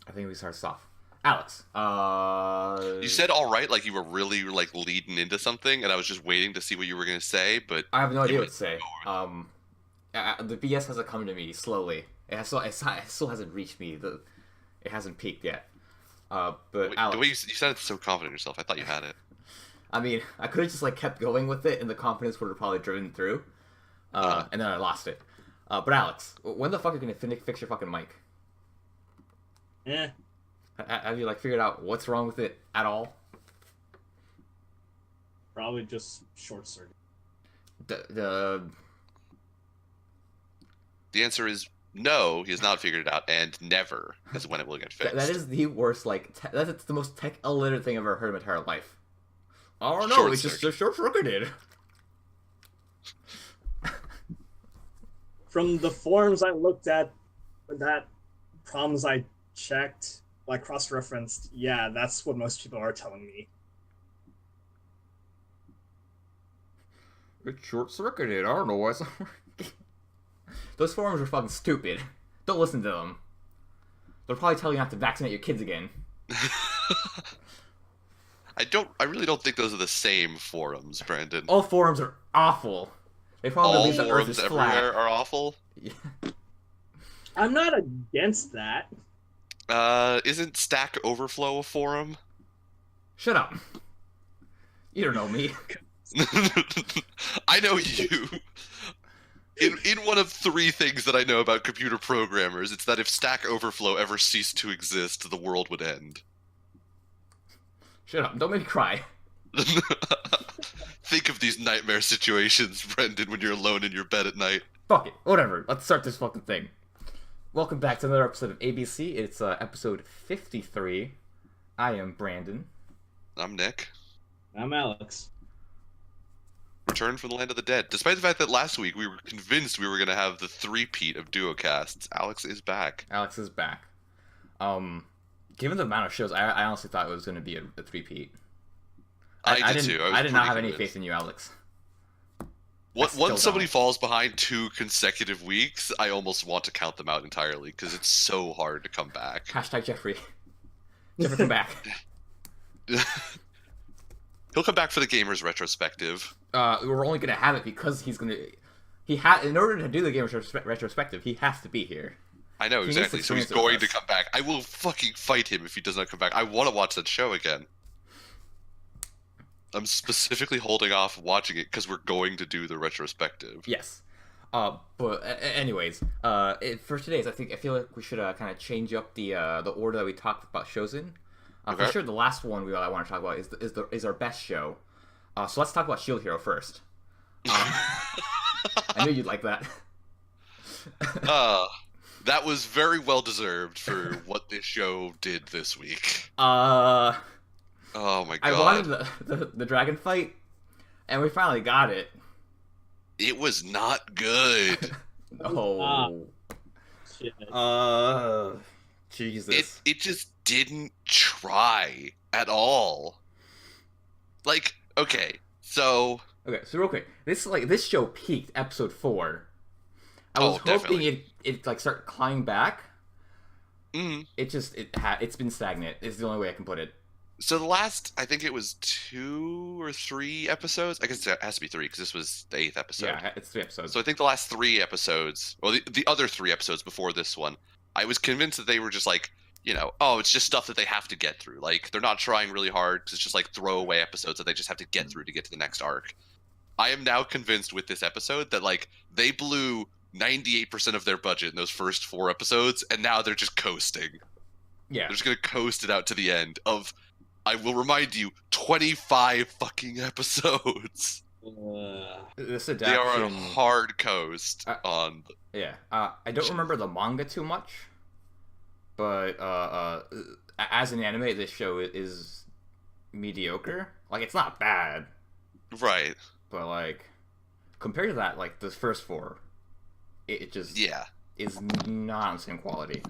I think we start off. Alex. You said all right, like you were really like leading into something, and I was just waiting to see what you were gonna say, but I have no you idea what went. to say. The BS hasn't come to me slowly. It still hasn't reached me. It hasn't peaked yet. But The way Alex, you sounded so confident in yourself, I thought you had it. I mean, I could have just like kept going with it, and the confidence would have probably driven through. Uh, And then I lost it. But Alex, when the fuck are you gonna fix your fucking mic? Eh, Have you like figured out what's wrong with it at all? probably just short circuit. The the answer is no. He has not figured it out, and never is when it will get fixed. that is the worst. Like that's the most tech illiterate thing I've ever heard in my entire life. Oh no, Short it's just circuit. short circuited. From the forums I looked at, that problems I checked, like cross-referenced, yeah, that's what most people are telling me. It's short circuited. I don't know why it's not working. Those forums are fucking stupid. Don't listen to them. They'll probably tell you not to vaccinate your kids again. I really don't think those are the same forums, Brandon. All forums are awful. They probably All believe the Earth forums is everywhere flat. are awful. Yeah. I'm not against that. Isn't Stack Overflow a forum? Shut up. You don't know me. I know you. In one of three things that I know about computer programmers, it's that if Stack Overflow ever ceased to exist, the world would end. Shut up. Don't make me cry. Think of these nightmare situations, Brendan, when you're alone in your bed at night. Fuck it. Whatever. Let's start this fucking thing. Welcome back to another episode of ABC. It's episode 53. I am Brandon. I'm Nick. I'm Alex. Return from the land of the dead. Despite the fact that last week we were convinced we were going to have the three-peat of duocasts, Alex is back. Alex is back. Given the amount of shows, I honestly thought it was going to be a three-peat. I did didn't, too. I did not pretty have any convinced. faith in you, Alex. Once still somebody don't. falls behind 2 consecutive weeks, I almost want to count them out entirely because it's so hard to come back. Hashtag Jeffrey. Jeffrey, come back. He'll come back for the Gamers Retrospective. We're only going to have it because he's going to... in order to do the Gamers Retrospective, he has to be here. I know, He needs to exactly. So he's experience it with going to us. come back. I will fucking fight him if he does not come back. I want to watch that show again. I'm specifically holding off watching it because we're going to do the retrospective. Yes. Anyways, for today's, I feel like we should kind of change up the order that we talk about shows in. For Okay. sure, the last one I want to talk about is our best show. So let's talk about Shield Hero first. I knew you'd like that. That was very well deserved for what this show did this week. I Oh my wanted god. the dragon fight, and we finally got it. It was not good. Oh. Shit. Jesus. It just didn't try at all. Like, okay, so Okay, so real quick, this show peaked episode 4. I was hoping definitely. it like start climbing back. mm, It's been stagnant. Is the only way I can put it. so the last, I think it was 2 or 3 episodes. I guess it has to be 3 because this was the 8th episode. Yeah, it's 3 episodes. So I think the last 3 episodes, or the other 3 episodes before this one, I was convinced that they were just like, oh, it's just stuff that they have to get through. Like, they're not trying really hard because it's just like throwaway episodes that they just have to get through to get to the next arc. I am now convinced with this episode that, like, they blew 98% of their budget in those first 4 episodes, and now they're just coasting. Yeah, They're just going to coast it out to the end of, I will remind you, 25 fucking episodes. this They are on a adaptation. hard coast Uh, on. Yeah, I don't remember the manga too much, but as an anime, this show is mediocre. Like, it's not bad, Right. but like compared to that, like the first 4, it just Yeah. is not on the same quality.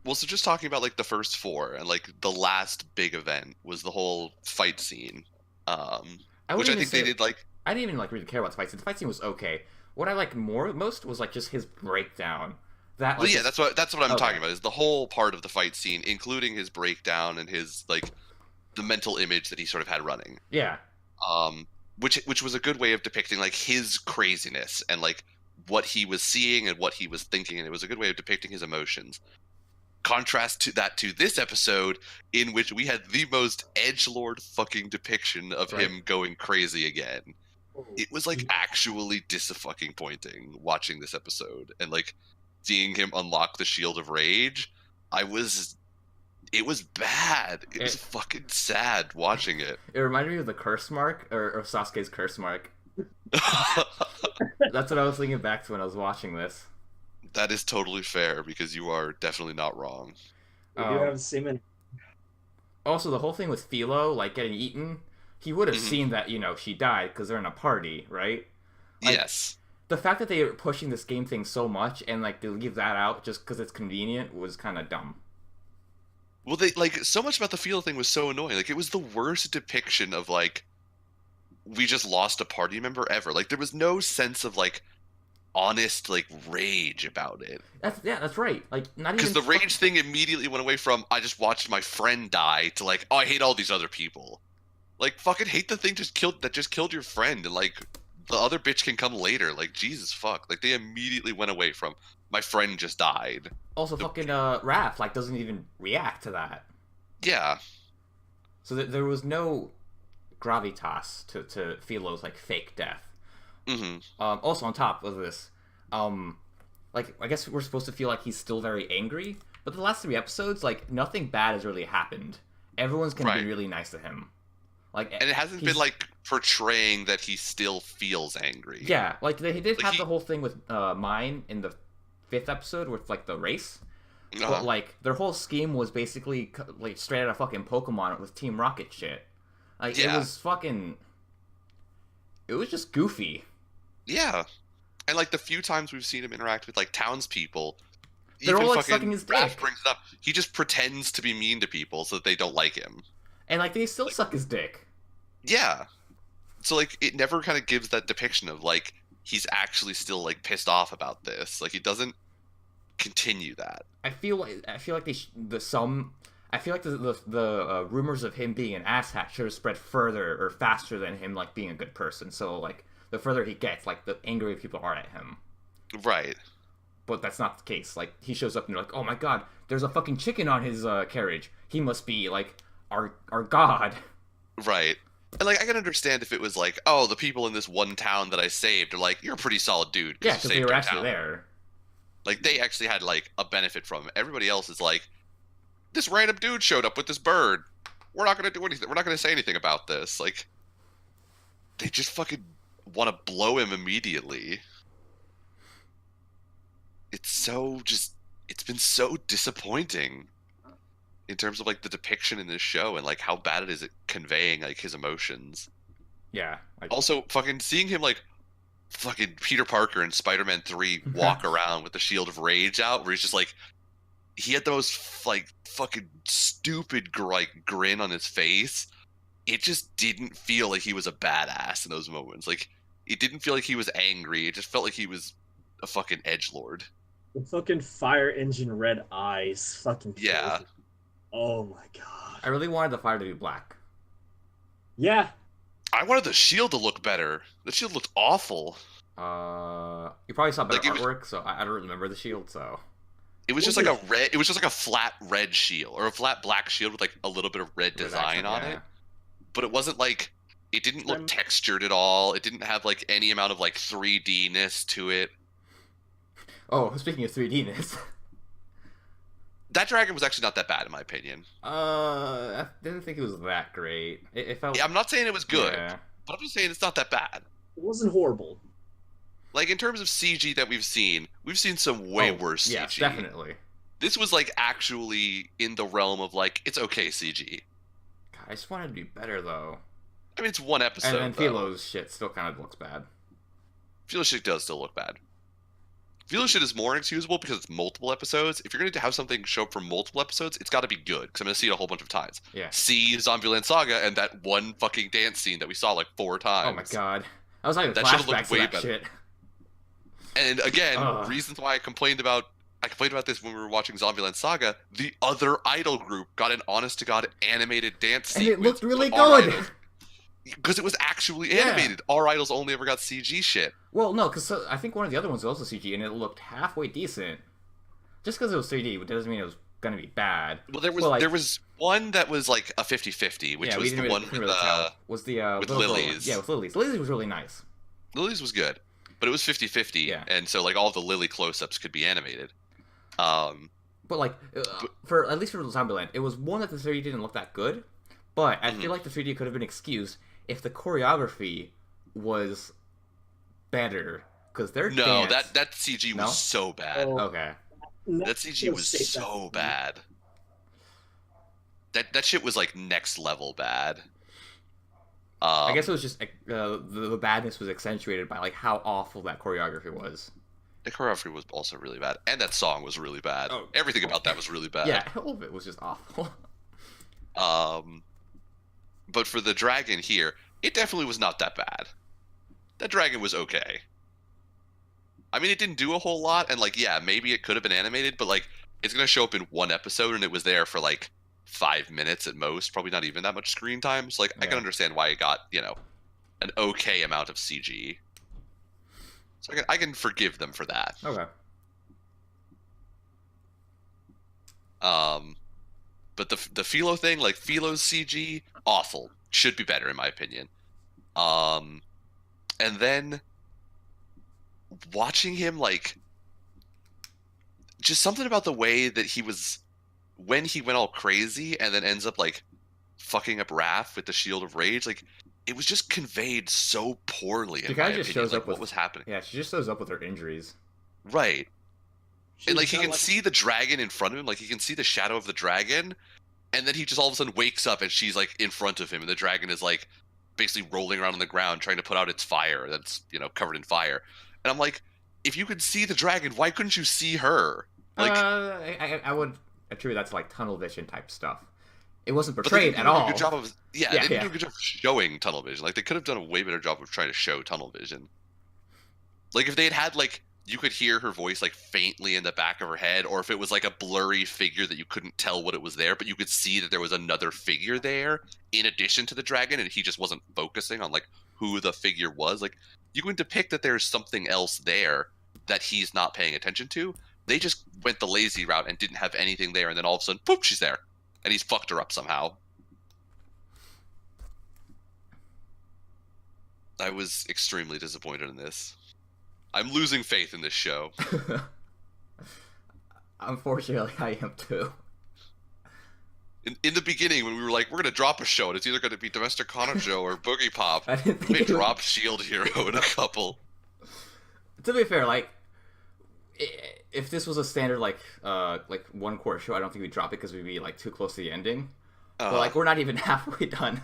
Well, so just talking about like the first 4 and like the last big event was the whole fight scene, I which wouldn't I even think they say did like. I didn't even like really care about the fight scene. The fight scene was okay. What I liked most was like just his breakdown That Well, like yeah, that's what I'm Okay. talking about. Is the whole part of the fight scene, including his breakdown and his like the mental image that he sort of had running. yeah. Which was a good way of depicting like his craziness and like what he was seeing and what he was thinking, and it was a good way of depicting his emotions. Contrast to this episode, in which we had the most edgelord fucking depiction of Right. him going crazy again. It was like actually disappointing watching this episode and like seeing him unlock the Shield of Rage. It was bad. It was fucking sad watching it. It reminded me of the curse mark or Sasuke's curse mark. That's what I was thinking back to when I was watching this. That is totally fair because you are definitely not wrong. We do have semen. Also, the whole thing with Philo, like getting eaten, he would have Mhm. seen that, she died because they're in a party, right? Like, Yes. The fact that they are pushing this game thing so much and like they leave that out just because it's convenient was kind of dumb. Well, they like so much about the Philo thing was so annoying. Like it was the worst depiction of like we just lost a party member ever. Like there was no sense of like honest like rage about it. That's right. Like not even Because the rage thing immediately went away from I just watched my friend die to like, oh, I hate all these other people. Like fucking hate the thing just killed your friend, and like the other bitch can come later. Like Jesus fuck. Like they immediately went away from my friend just died. Also fucking Raph like doesn't even react to that. Yeah. So there was no gravitas to Philo's like fake death. Mm-hmm. Also on top of this, like I guess we're supposed to feel like he's still very angry, but the last 3 episodes, like nothing bad has really happened. Everyone's gonna be Right. really nice to him. Like, And it hasn't been like portraying that he still feels angry. yeah, like they did Like, have the whole thing with Mine in the 5th episode with like the race, Uh-huh. but like their whole scheme was basically like straight out of fucking Pokemon with Team Rocket shit. Like Yeah. it was just goofy. Yeah. And like the few times we've seen him interact with like townspeople, They're even all, like, fucking sucking his Raph dick. brings it up. He just pretends to be mean to people so that they don't like him. And like they still suck his dick. Yeah. So like it never kind of gives that depiction of like he's actually still like pissed off about this. Like he doesn't continue that. I feel like I feel like the rumors of him being an asshat should have spread further or faster than him like being a good person. So like the further he gets, like the angrier people are at him. Right. But that's not the case. Like he shows up and they're like, "Oh my god, there's a fucking chicken on his carriage. He must be like our god." Right. And like I can understand if it was like, oh, the people in this one town that I saved are like, you're a pretty solid dude. Yeah, you because they saved were our actually town. there. Like they actually had like a benefit from it. Everybody else is like, this random dude showed up with this bird. We're not gonna do anything. We're not gonna say anything about this. Like, they just fucking want to blow him immediately. It's been so disappointing in terms of like the depiction in this show and like how bad it is at conveying like his emotions. Yeah. Like, Also, fucking seeing him like fucking Peter Parker in Spider-Man 3 walk around with the Shield of Rage out, where he's just like, he had the most like fucking stupid grin on his face. It just didn't feel like he was a badass in those moments. Like it didn't feel like he was angry. It just felt like he was a fucking edgelord. The fucking fire engine red eyes. Fucking. Yeah. crazy. Oh my god. I really wanted the fire to be black. Yeah. I wanted the shield to look better. The shield looked awful. You probably saw better Like, it was- artwork, so I don't remember the shield. So It was just like a red. It was just like a flat red shield or a flat black shield with like a little bit of red With design accent, on yeah. it. But it wasn't like it didn't look Um, textured at all. It didn't have like any amount of like 3D-ness to it. Oh, speaking of 3D-ness, That dragon was actually not that bad in my opinion. I didn't think it was that great. It felt. Yeah, I'm not saying it was good, Yeah. but I'm just saying it's not that bad. It wasn't horrible. Like in terms of CG that we've seen some way Oh, worse CG. Yes, definitely. This was like actually in the realm of like it's okay CG. God, I just wanted to be better though. I mean, it's one episode. And though. Philo's shit still kind of looks bad. Philo shit does still look bad. Philo shit is more inexcusable because it's multiple episodes. If you're going to have something show up for multiple episodes, it's got to be good because I'm going to see it a whole bunch of times. Yeah. See Zombieland Saga and that one fucking dance scene that we saw like 4 times. Oh my god. I was having That should've looked flashbacks to way that better. shit. And again, Ugh. reasons why I complained about I complained about this when we were watching Zombieland Saga. The other idol group got an honest-to-God animated dance And sequence. it looked really good. Because it was actually Yeah. animated. Our idols only ever got CG shit. Well, no, because I think one of the other ones was also CG, and it looked halfway decent. Just because it was 3D doesn't mean it was gonna be bad. Well, there was Well, like- there was one that was like a 50-50, which yeah, we was didn't the really, one couldn't with really tell. Was the with little girl one. Lily's. Yeah, with Lily's. Lily's was really nice. Lily's was good, but it was 50-50, Yeah. and so like all the Lily close-ups could be animated. But like, for at least for Zombieland, it was one that the 3D didn't look that good. But I feel like the 3D could have been excused if the choreography was better, because their No, dance... that CG was No? so bad. Oh, Okay. That CG was so bad. That shit was like next level bad. I guess it was just the badness was accentuated by like how awful that choreography was. The choreography was also really bad, and that song was really bad. Oh. Everything about that was really bad. Yeah, all of it was just awful. But for the dragon here, it definitely was not that bad. That dragon was okay. I mean, it didn't do a whole lot, and like, yeah, maybe it could have been animated, but like, it's gonna show up in one episode, and it was there for like 5 minutes at most, probably not even that much screen time. So like, I can Yeah. understand why it got, you know, an okay amount of CG. So I can forgive them for that. Okay. But the Philo thing, like Philo's CG, awful. Should be better in my opinion. And then watching him, like, just something about the way that he was when he went all crazy and then ends up like fucking up Raph with the Shield of Rage, like it was just conveyed so poorly in She my kinda just opinion, shows like up what with- was happening. Yeah, she just shows up with her injuries. Right. And like She's he got, can see the dragon in front of him, like he can see the shadow of the dragon, and then he just all of a sudden wakes up and she's like in front of him, and the dragon is like basically rolling around on the ground trying to put out its fire that's, you know, covered in fire. And I'm like, if you could see the dragon, why couldn't you see her? Like, I would attribute that to like tunnel vision type stuff. It wasn't but they portrayed didn't at do a all. good job of, Yeah, they didn't yeah. do a good job of showing tunnel vision. Like they could have done a way better job of trying to show tunnel vision. Like if they had like, you could hear her voice like faintly in the back of her head, or if it was like a blurry figure that you couldn't tell what it was there, but you could see that there was another figure there in addition to the dragon, and he just wasn't focusing on like who the figure was. Like you can depict that there's something else there that he's not paying attention to. They just went the lazy route and didn't have anything there, and then all of a sudden, poof, she's there, and he's fucked her up somehow. I was extremely disappointed in this. I'm losing faith in this show. Unfortunately, I am too. In the beginning, when we were like, we're going to drop a show, and it's either going to be Domestic Kanojo or Boogie Pop, I didn't we think it would- dropped Shield Hero in a couple. To be fair, like, if this was a standard like one quarter show, I don't think we'd drop it because we'd be like too close to the ending. But like we're not even halfway done.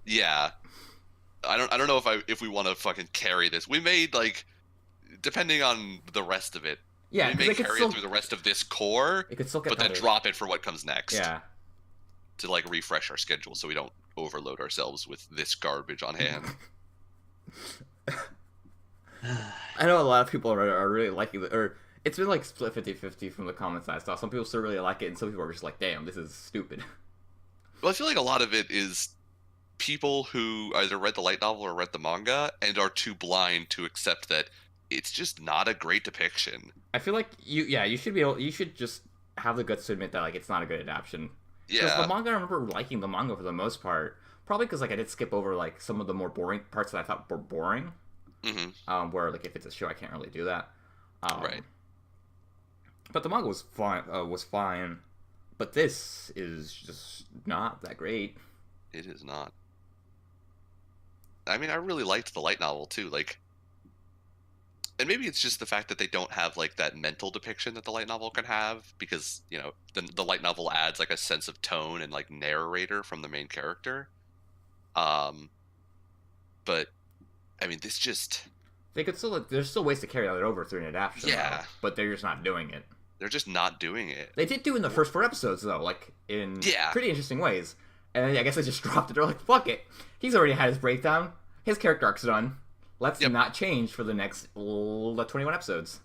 Yeah. I don't know if we want to fucking carry this. We made like, depending on the rest of it, Yeah, we 'cause may they could carry still it through the rest of this core, it could still get but then better. drop it for what comes next. Yeah. To like refresh our schedule so we don't overload ourselves with this garbage on hand. I know a lot of people are really liking it, or it's been like split 50-50 from the comments I saw. Some people still really like it, and some people are just like, damn, this is stupid. Well, I feel like a lot of it is people who either read the light novel or read the manga and are too blind to accept that it's just not a great depiction. I feel like you should just have the guts to admit that like it's not a good adaptation. Because Yeah. the manga, I remember liking the manga for the most part. Probably because like I did skip over like some of the more boring parts that I thought were boring. Mm-hmm. Where like if it's a show, I can't really do that. Right. But the manga was fine. But this is just not that great. It is not. I mean, I really liked the light novel too. Like, and maybe it's just the fact that they don't have like that mental depiction that the light novel can have, because you know the light novel adds like a sense of tone and like narrator from the main character. But I mean, this just They could still there's still ways to carry that over through an adaptation. Yeah. though, but they're just not doing it. they're just not doing it. They did do in the first 4 episodes though, like in Yeah. pretty interesting ways. And I guess they just dropped it. They're like, fuck it. He's already had his breakdown. His character arc's done. Let's Yep. not change for the next 21 episodes.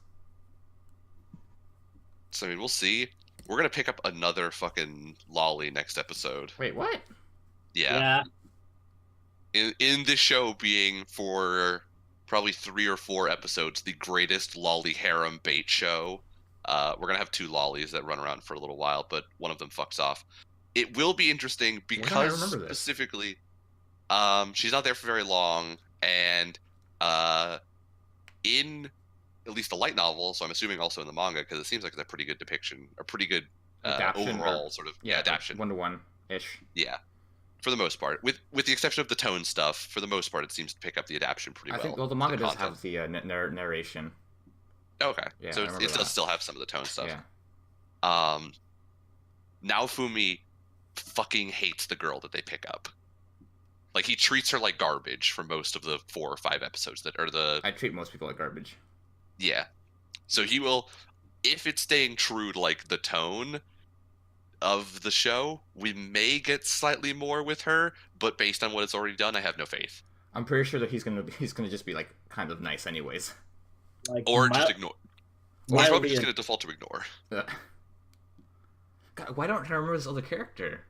So I mean, we'll see. We're gonna pick up another fucking lolly next episode. Wait, what? Yeah. In this show being for probably 3 or 4 episodes, the greatest lolly harem bait show. We're gonna have 2 lollies that run around for a little while, but one of them fucks off. It will be interesting Why don't I because remember this? specifically, she's not there for very long, and in at least the light novel, so I'm assuming also in the manga, because it seems like it's a pretty good depiction, a pretty good Adaptation overall or- sort of Yeah, adaptation. 1-to-1 ish. Yeah, for the most part, with the exception of the tone stuff, for the most part, it seems to pick up the adaptation pretty I well. think the manga does content. have the narration. Okay, Yeah, so I it remember does that. still have some of the tone stuff. Yeah. Naofumi fucking hates the girl that they pick up. Like, he treats her like garbage for most of the 4 or 5 episodes that are the I treat most people like garbage. yeah. So he will, if it's staying true to like the tone of the show, we may get slightly more with her, but based on what it's already done, I have no faith. I'm pretty sure that he's gonna just be like kind of nice anyways. Like, Or just ignore. Or he's mildly probably just gonna default to ignore. God, why don't I remember this other character?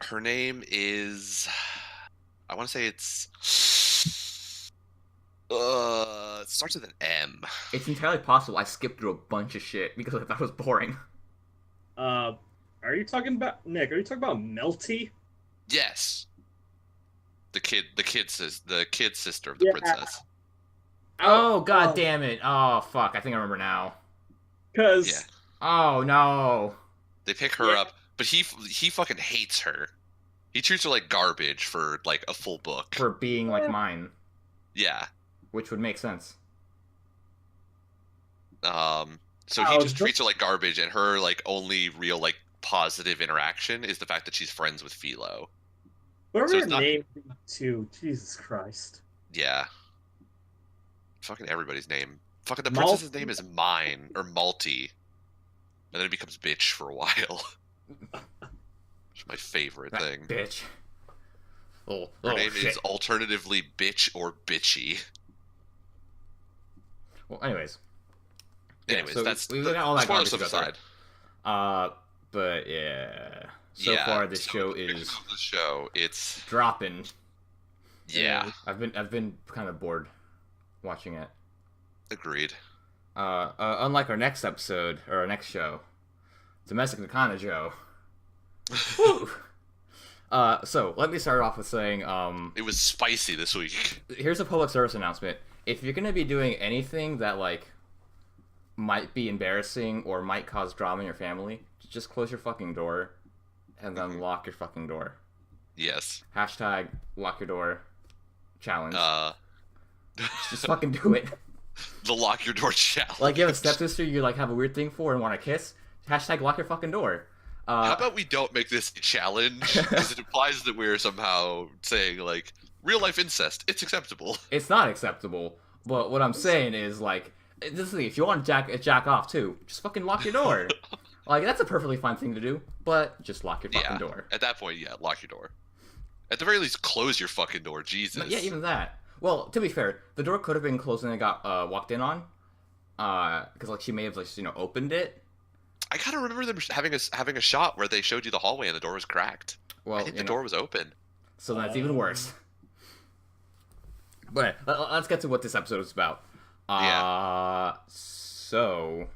Her name is, I want to say it's, it starts with an M. It's entirely possible I skipped through a bunch of shit because I thought it was boring. Are you talking about Nick? Are you talking about Melty? Yes. The kid sister of the Yeah. princess. Oh god damn it! Oh fuck! I think I remember now. Because Yeah. Oh no! They pick her Yeah. up, but he fucking hates her. He treats her like garbage for like a full book. For being like mine, Yeah. which would make sense. So he Oh, just treats her like garbage, and her like only real like positive interaction is the fact that she's friends with Philo. whatever so her it's not- name to, Jesus Christ. Yeah. Fucking everybody's name. Fucking the Mal- princess's name is Mine or Malty, and then it becomes bitch for a while. It's my favorite That thing. bitch. Oh, Her name shit. is alternatively bitch or bitchy. Well, anyways. Yeah, Anyways, so that's we got all that spoilers garbage to the to go side. But yeah. So Yeah, far, this so show the picture is of the show. It's dropping. yeah, I've been kind of bored watching it. agreed. Unlike our next episode or our next show, Domestic Nakana Joe. Woo! So let me start off with saying, It was spicy this week. here's a public service announcement. If you're gonna be doing anything that like might be embarrassing or might cause drama in your family, just close your fucking door and then lock your fucking door. Yes. Hashtag lock your door challenge. Just The fucking do it. lock your door challenge. Like you have a stepsister you like have a weird thing for and want to kiss. Hashtag lock your fucking door. How about we don't make this a challenge? Because it implies that we're somehow saying like real life incest. It's acceptable. It's not acceptable. But what I'm saying is like, this is the thing, if you want to jack off too, just fucking lock your door. Like that's a perfectly fine thing to do, but just lock your fucking Yeah. door. At that point, yeah, lock your door. At the very least, close your fucking door. Jesus. No, yeah, even that. Well, to be fair, the door could have been closed and it got walked in on, because like she may have like opened it. I kind of remember them having a shot where they showed you the hallway and the door was cracked. Well, I think the door was open. So that's even worse. But let's get to what this episode is about. So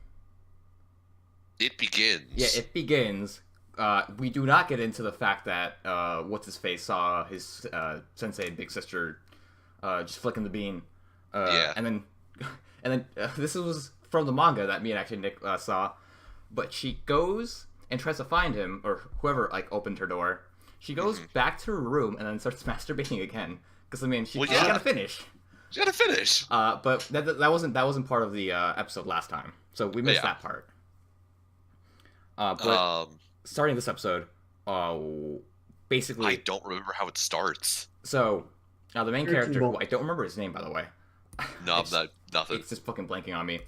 It begins. yeah, it begins. We do not get into the fact that what's his face saw his sensei and big sister just flicking the bean. Yeah. And then this was from the manga that me and actually Nick saw. But she goes and tries to find him or whoever like opened her door. She goes back to her room and then starts masturbating again. Because I mean, she Well, she's yeah. gotta finish. You gotta finish. But that wasn't part of the episode last time, so we missed Yeah. that part. But starting this episode, I basically, don't remember how it starts. so now the main You're character, too who I don't remember his name by the way, No, I'm It's- not. Nothing. it's just fucking blanking on me.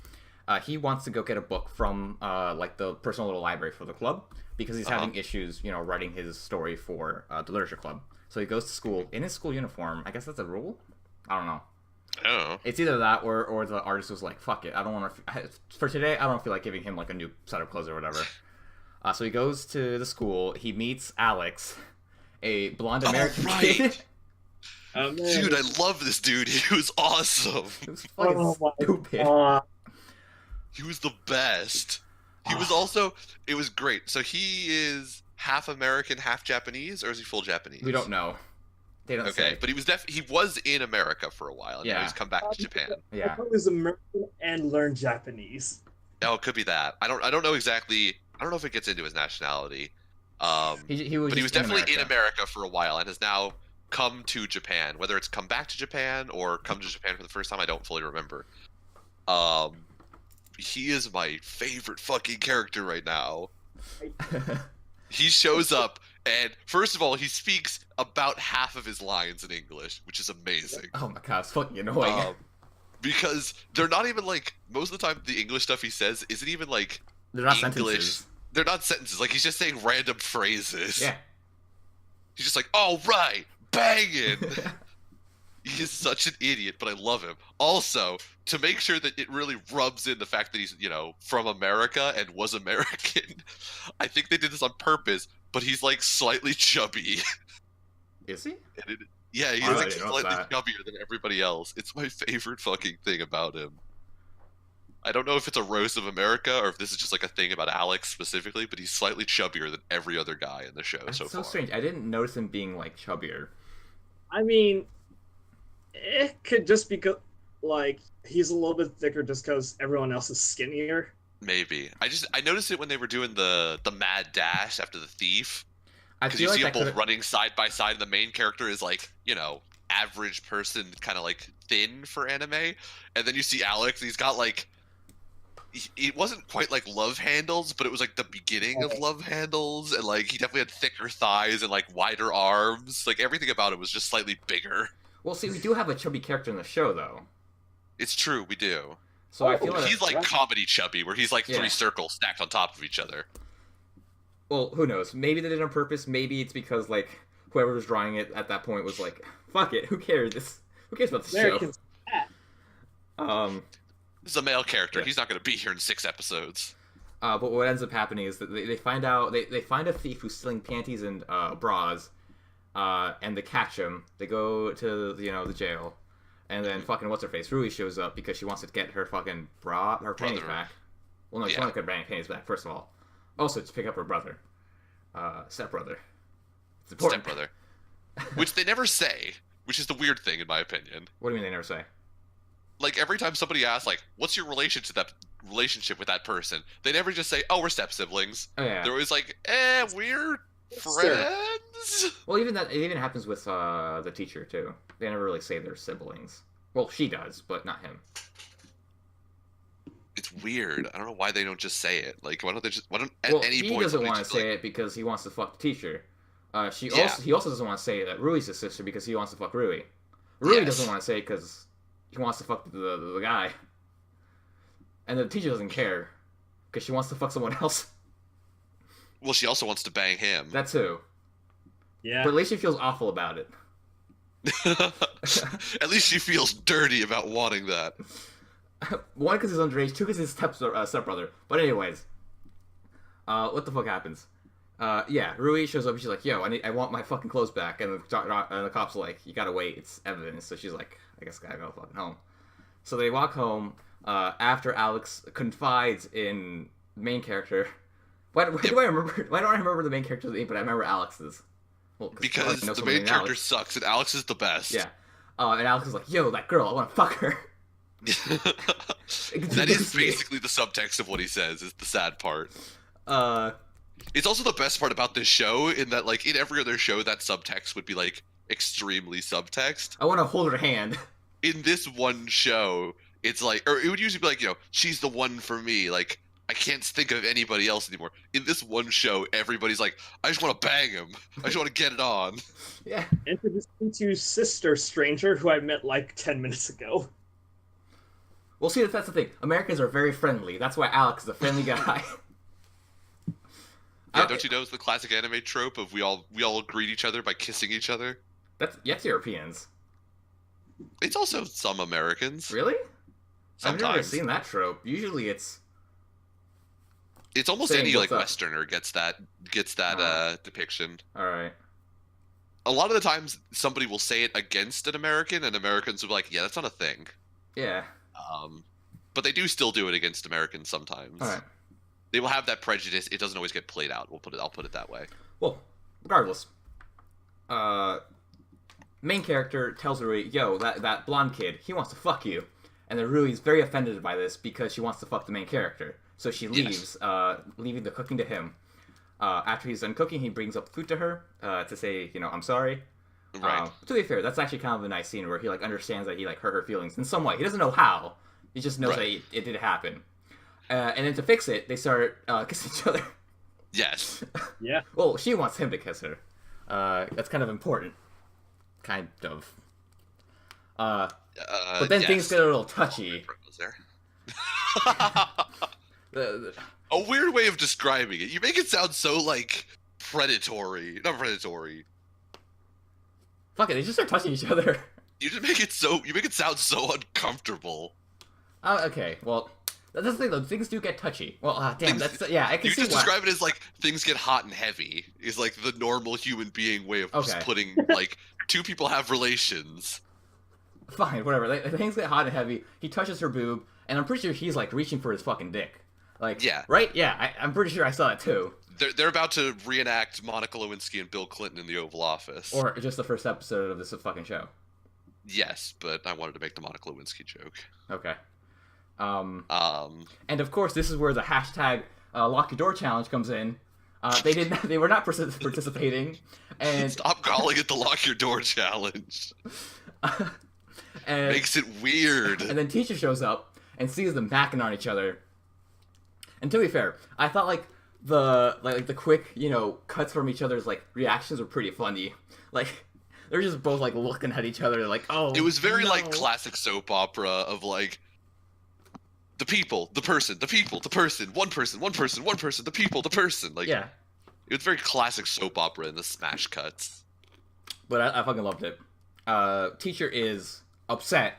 He wants to go get a book from like the personal little library for the club because he's having issues, writing his story for the literature club. So he goes to school in his school uniform. I guess that's a rule. I don't know. Oh. It's either that or the artist was like, fuck it, I don't want to. For today, I don't feel like giving him like a new set of clothes or whatever. So he goes to the school. He meets Alex, a blonde American kid. Man. Dude, I love this dude. He was awesome. It was fucking stupid. He was the best. He was also. It was great. So he is half American, half Japanese, or is he full Japanese? We don't know. They don't Okay, say. but he was in America for a while, and now Yeah. he's come back to Japan. Yeah. I thought he was American and learned Japanese. Oh, it could be that. I don't know exactly. I don't know if it gets into his nationality. He was But he was just in definitely in America for a while and has now come to Japan. Whether it's come back to Japan or come to Japan for the first time, I don't fully remember. He is my favorite fucking character right now. He shows up, and first of all, he speaks about half of his lines in English, which is amazing. Oh my god, it's fucking annoying. Because they're not even like, most of the time the English stuff he says isn't even like They're not English. sentences. They're not sentences. Like, he's just saying random phrases. Yeah. He's just like, all right, banging. He is such an idiot, but I love him. Also, to make sure that it really rubs in the fact that he's, from America and was American, I think they did this on purpose, but he's like slightly chubby. Is he? Yeah, he's Oh, I like didn't know slightly that. chubbier than everybody else. It's my favorite fucking thing about him. I don't know if it's a roast of America or if this is just like a thing about Alex specifically, but he's slightly chubbier than every other guy in the show That's so so far. strange. I didn't notice him being like chubbier. I mean, it could just be like he's a little bit thicker just because everyone else is skinnier. Maybe. I noticed it when they were doing the mad dash after the thief. I Because feel you like see that them both could. running side by side, and the main character is like, average person, kind of like thin for anime. And then you see Alex, and he's got like, it wasn't quite like love handles, but it was like the beginning of love handles, and like he definitely had thicker thighs and like wider arms. Like everything about it was just slightly bigger. Well, see, we do have a chubby character in the show, though. It's true, we do. So I feel like He's like comedy chubby, where he's like Yeah. 3 circles stacked on top of each other. well, who knows? Maybe they did it on purpose. Maybe it's because like whoever was drawing it at that point was like, "Fuck it, who cares? Who cares about this Americans. show?" This is a male character. Yeah. He's not going to be here in 6 episodes. But what ends up happening is that they find out they find a thief who's stealing panties and bras, and they catch him. They go to the jail, and then fucking what's her face Rui shows up because she wants to get her fucking her panties Brother. back. Well, no, she Yeah. wants to get her panties back first of all. Also, to pick up her brother, stepbrother. It's important. Stepbrother. Which they never say, which is the weird thing in my opinion. What do you mean they never say? Like every time somebody asks, like, "What's your relationship with that person?" They never just say, "Oh, we're step siblings." Oh yeah. They're always like, we're Sure. friends." Well, even that, it even happens with the teacher too. They never really say they're siblings. Well, she does, but not him. It's weird. I don't know why they don't just say it. Like, why don't at Well, any he point doesn't somebody want to just be say like, it because he wants to fuck the teacher. Yeah. He also doesn't want to say that Rui's his sister because he wants to fuck Rui. Rui Yes. doesn't want to say it because he wants to fuck the guy. And the teacher doesn't care because she wants to fuck someone else. Well, she also wants to bang him. That too. Yeah. But at least she feels awful about it. At least she feels dirty about wanting that. One, because he's underage. Two, because he's stepbrother. But anyways, what the fuck happens? Yeah, Rui shows up and she's like, "Yo, I want my fucking clothes back." And the cop's like, "You gotta wait. It's evidence." So she's like, "I guess I gotta go fucking home." So they walk home after Alex confides in the main character. Why don't I remember the main character's name, but I remember Alex's? Well, Because I know the someone main named character Alex. sucks and Alex is the best. Yeah. And Alex is like, "Yo, that girl, I want to fuck her." That is basically the subtext of what he says, is the sad part. It's also the best part about this show, in that, like, in every other show, that subtext would be, like, extremely subtext. I want to hold her hand. In this one show, it's like, or it would usually be like, she's the one for me, like, I can't think of anybody else anymore. In this one show, everybody's like, I just want to bang him. I just want to get it on. Yeah. Introduced me to Sister Stranger, who I met like 10 minutes ago. Well, see, that's the thing. Americans are very friendly. That's why Alex is a friendly guy. Yeah, don't you know it's the classic anime trope of we all greet each other by kissing each other? That's Europeans. It's also some Americans. Really? I've never Sometimes. seen that trope. Usually it's It's almost saying any what's like up. Westerner gets that depiction. all right. A lot of the times, somebody will say it against an American, and Americans will be like, "Yeah, that's not a thing." Yeah. But they do still do it against Americans sometimes. All right. They will have that prejudice. It doesn't always get played out. I'll put it that way. Well, regardless, main character tells Rui, "Yo, that blonde kid, he wants to fuck you," and then Rui's very offended by this because she wants to fuck the main character. So she leaves, leaving the cooking to him. After he's done cooking, he brings up food to her to say, I'm sorry. Right. To be fair, that's actually kind of a nice scene where he like understands that he like hurt her feelings in some way. He doesn't know how. He just knows Right. that it did happen. And then to fix it, they start kissing each other. Yes. Yeah. Well, she wants him to kiss her. That's kind of important. Kind of. But then things get a little touchy. There. The- A weird way of describing it. You make it sound so like predatory. Not predatory. Fuck it, they just start touching each other. You just make it so. You make it sound so uncomfortable. Okay, well, that's the thing though. Things do get touchy. Well, damn, Things- that's I can You see just why. describe it as like things get hot and heavy. Is like the normal human being way of just Okay. putting like two people have relations. Fine, whatever. Things get hot and heavy. He touches her boob, and I'm pretty sure he's like reaching for his fucking dick. Like, Yeah. right? Yeah, I'm pretty sure I saw it too. They're about to reenact Monica Lewinsky and Bill Clinton in the Oval Office. Or just the first episode of this fucking show. Yes, but I wanted to make the Monica Lewinsky joke. Okay. Um, And of course, this is where the hashtag lock your door challenge comes in. They were not participating, and stop calling it the lock your door challenge. and Makes it weird. and then teacher shows up and sees them backing on each other. And to be fair, I thought like the quick cuts from each other's like reactions were pretty funny. Like they're just both like looking at each other like, oh. It was very no. like classic soap opera of like the people, the person, the people, the person, one person, one person, one person, the people, the person. Like Yeah, it was very classic soap opera in the smash cuts. but I fucking loved it. Teacher is upset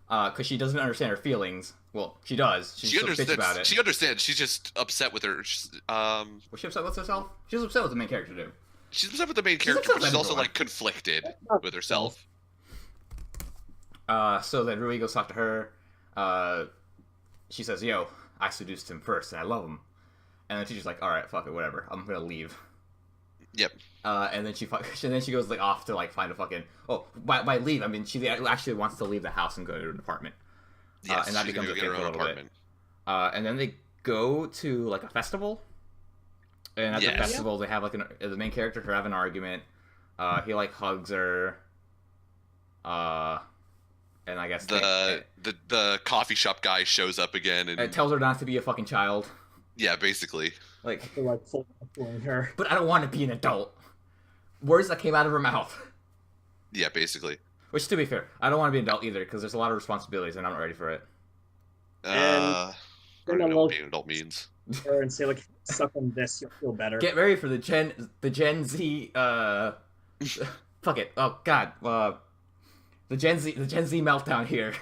because she doesn't understand her feelings. Well, she does. She's She a bitch about understands. it. She understands. She's just upset with her. Was she upset with herself? She was upset with the main character too. She's upset with the main She's character, upset but with she's also everyone. like conflicted with herself. So then Rui goes talk to her. She says, "Yo, I seduced him first, and I love him." And then teacher's like, "All right, fuck it, whatever. I'm gonna leave." Yep. And then she goes like off to like find a fucking. Oh, by leave I mean she actually wants to leave the house and go to an apartment. Yes. and that she's becomes gonna a go get thing her for a own little bit. apartment. And then they go to like a festival. And at Yes. the festival, they have like the main character have an argument. He like hugs her. And I guess The coffee shop guy shows up again and it tells her not to be a fucking child. yeah, basically. Like, They're like full pulling her. but I don't want to be an adult. Words that came out of her mouth. Yeah, basically. Which, to be fair, I don't want to be an adult either because there's a lot of responsibilities and I'm not ready for it. I don't then know I'll- what being an adult means. Her and say like, suck on this, you'll feel better. Get ready for the Gen Z. Fuck it. Oh God. The Gen Z meltdown here.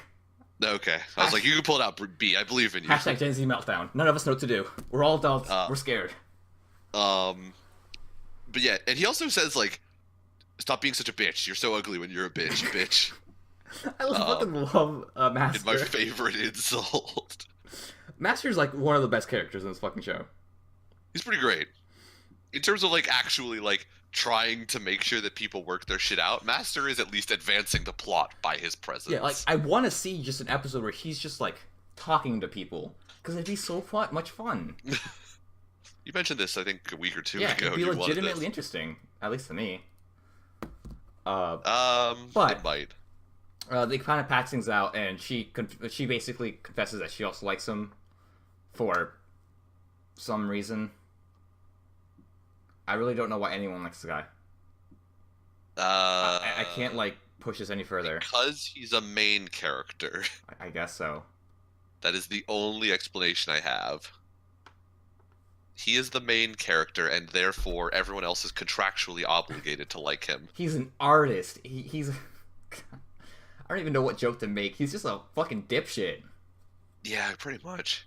Okay. I was like, you can pull it out, B. I believe in you. Hashtag Gen Z meltdown. None of us know what to do. We're all adults. We're scared. But yeah, and he also says like, stop being such a bitch. You're so ugly when you're a bitch, bitch. I fucking love It's Master. my favorite insult. Master's like one of the best characters in this fucking show. He's pretty great. In terms of like actually like trying to make sure that people work their shit out, Master is at least advancing the plot by his presence. Yeah, like I want to see just an episode where he's just like talking to people because it'd be so much fun. You mentioned this, I think, a week or two Yeah, ago. it'd be You wanted legitimately this. interesting, at least to me. But but- it might. They kind of patch things out, and she basically confesses that she also likes him for some reason. I really don't know why anyone likes the guy. I can't like push this any further. Because he's a main character. I guess so. That is the only explanation I have. He is the main character, and therefore everyone else is contractually obligated to like him. He's an artist. He's. I don't even know what joke to make. He's just a fucking dipshit. Yeah, pretty much.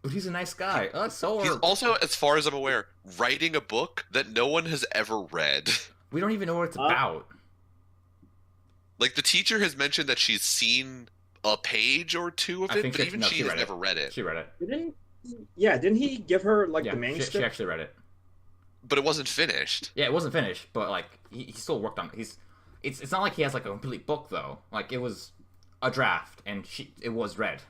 But he's a nice guy. So He's also, as far as I'm aware, writing a book that no one has ever read. we don't even know what it's about. Like, the teacher has mentioned that she's seen a page or two of I it, think but even she has read never read it. She read it. Didn't he give her like Yeah, the manuscript? she actually read it. But it wasn't finished. Yeah, it wasn't finished, but like he still worked on it. It's not like he has like a complete book though. Like it was a draft, and it was read.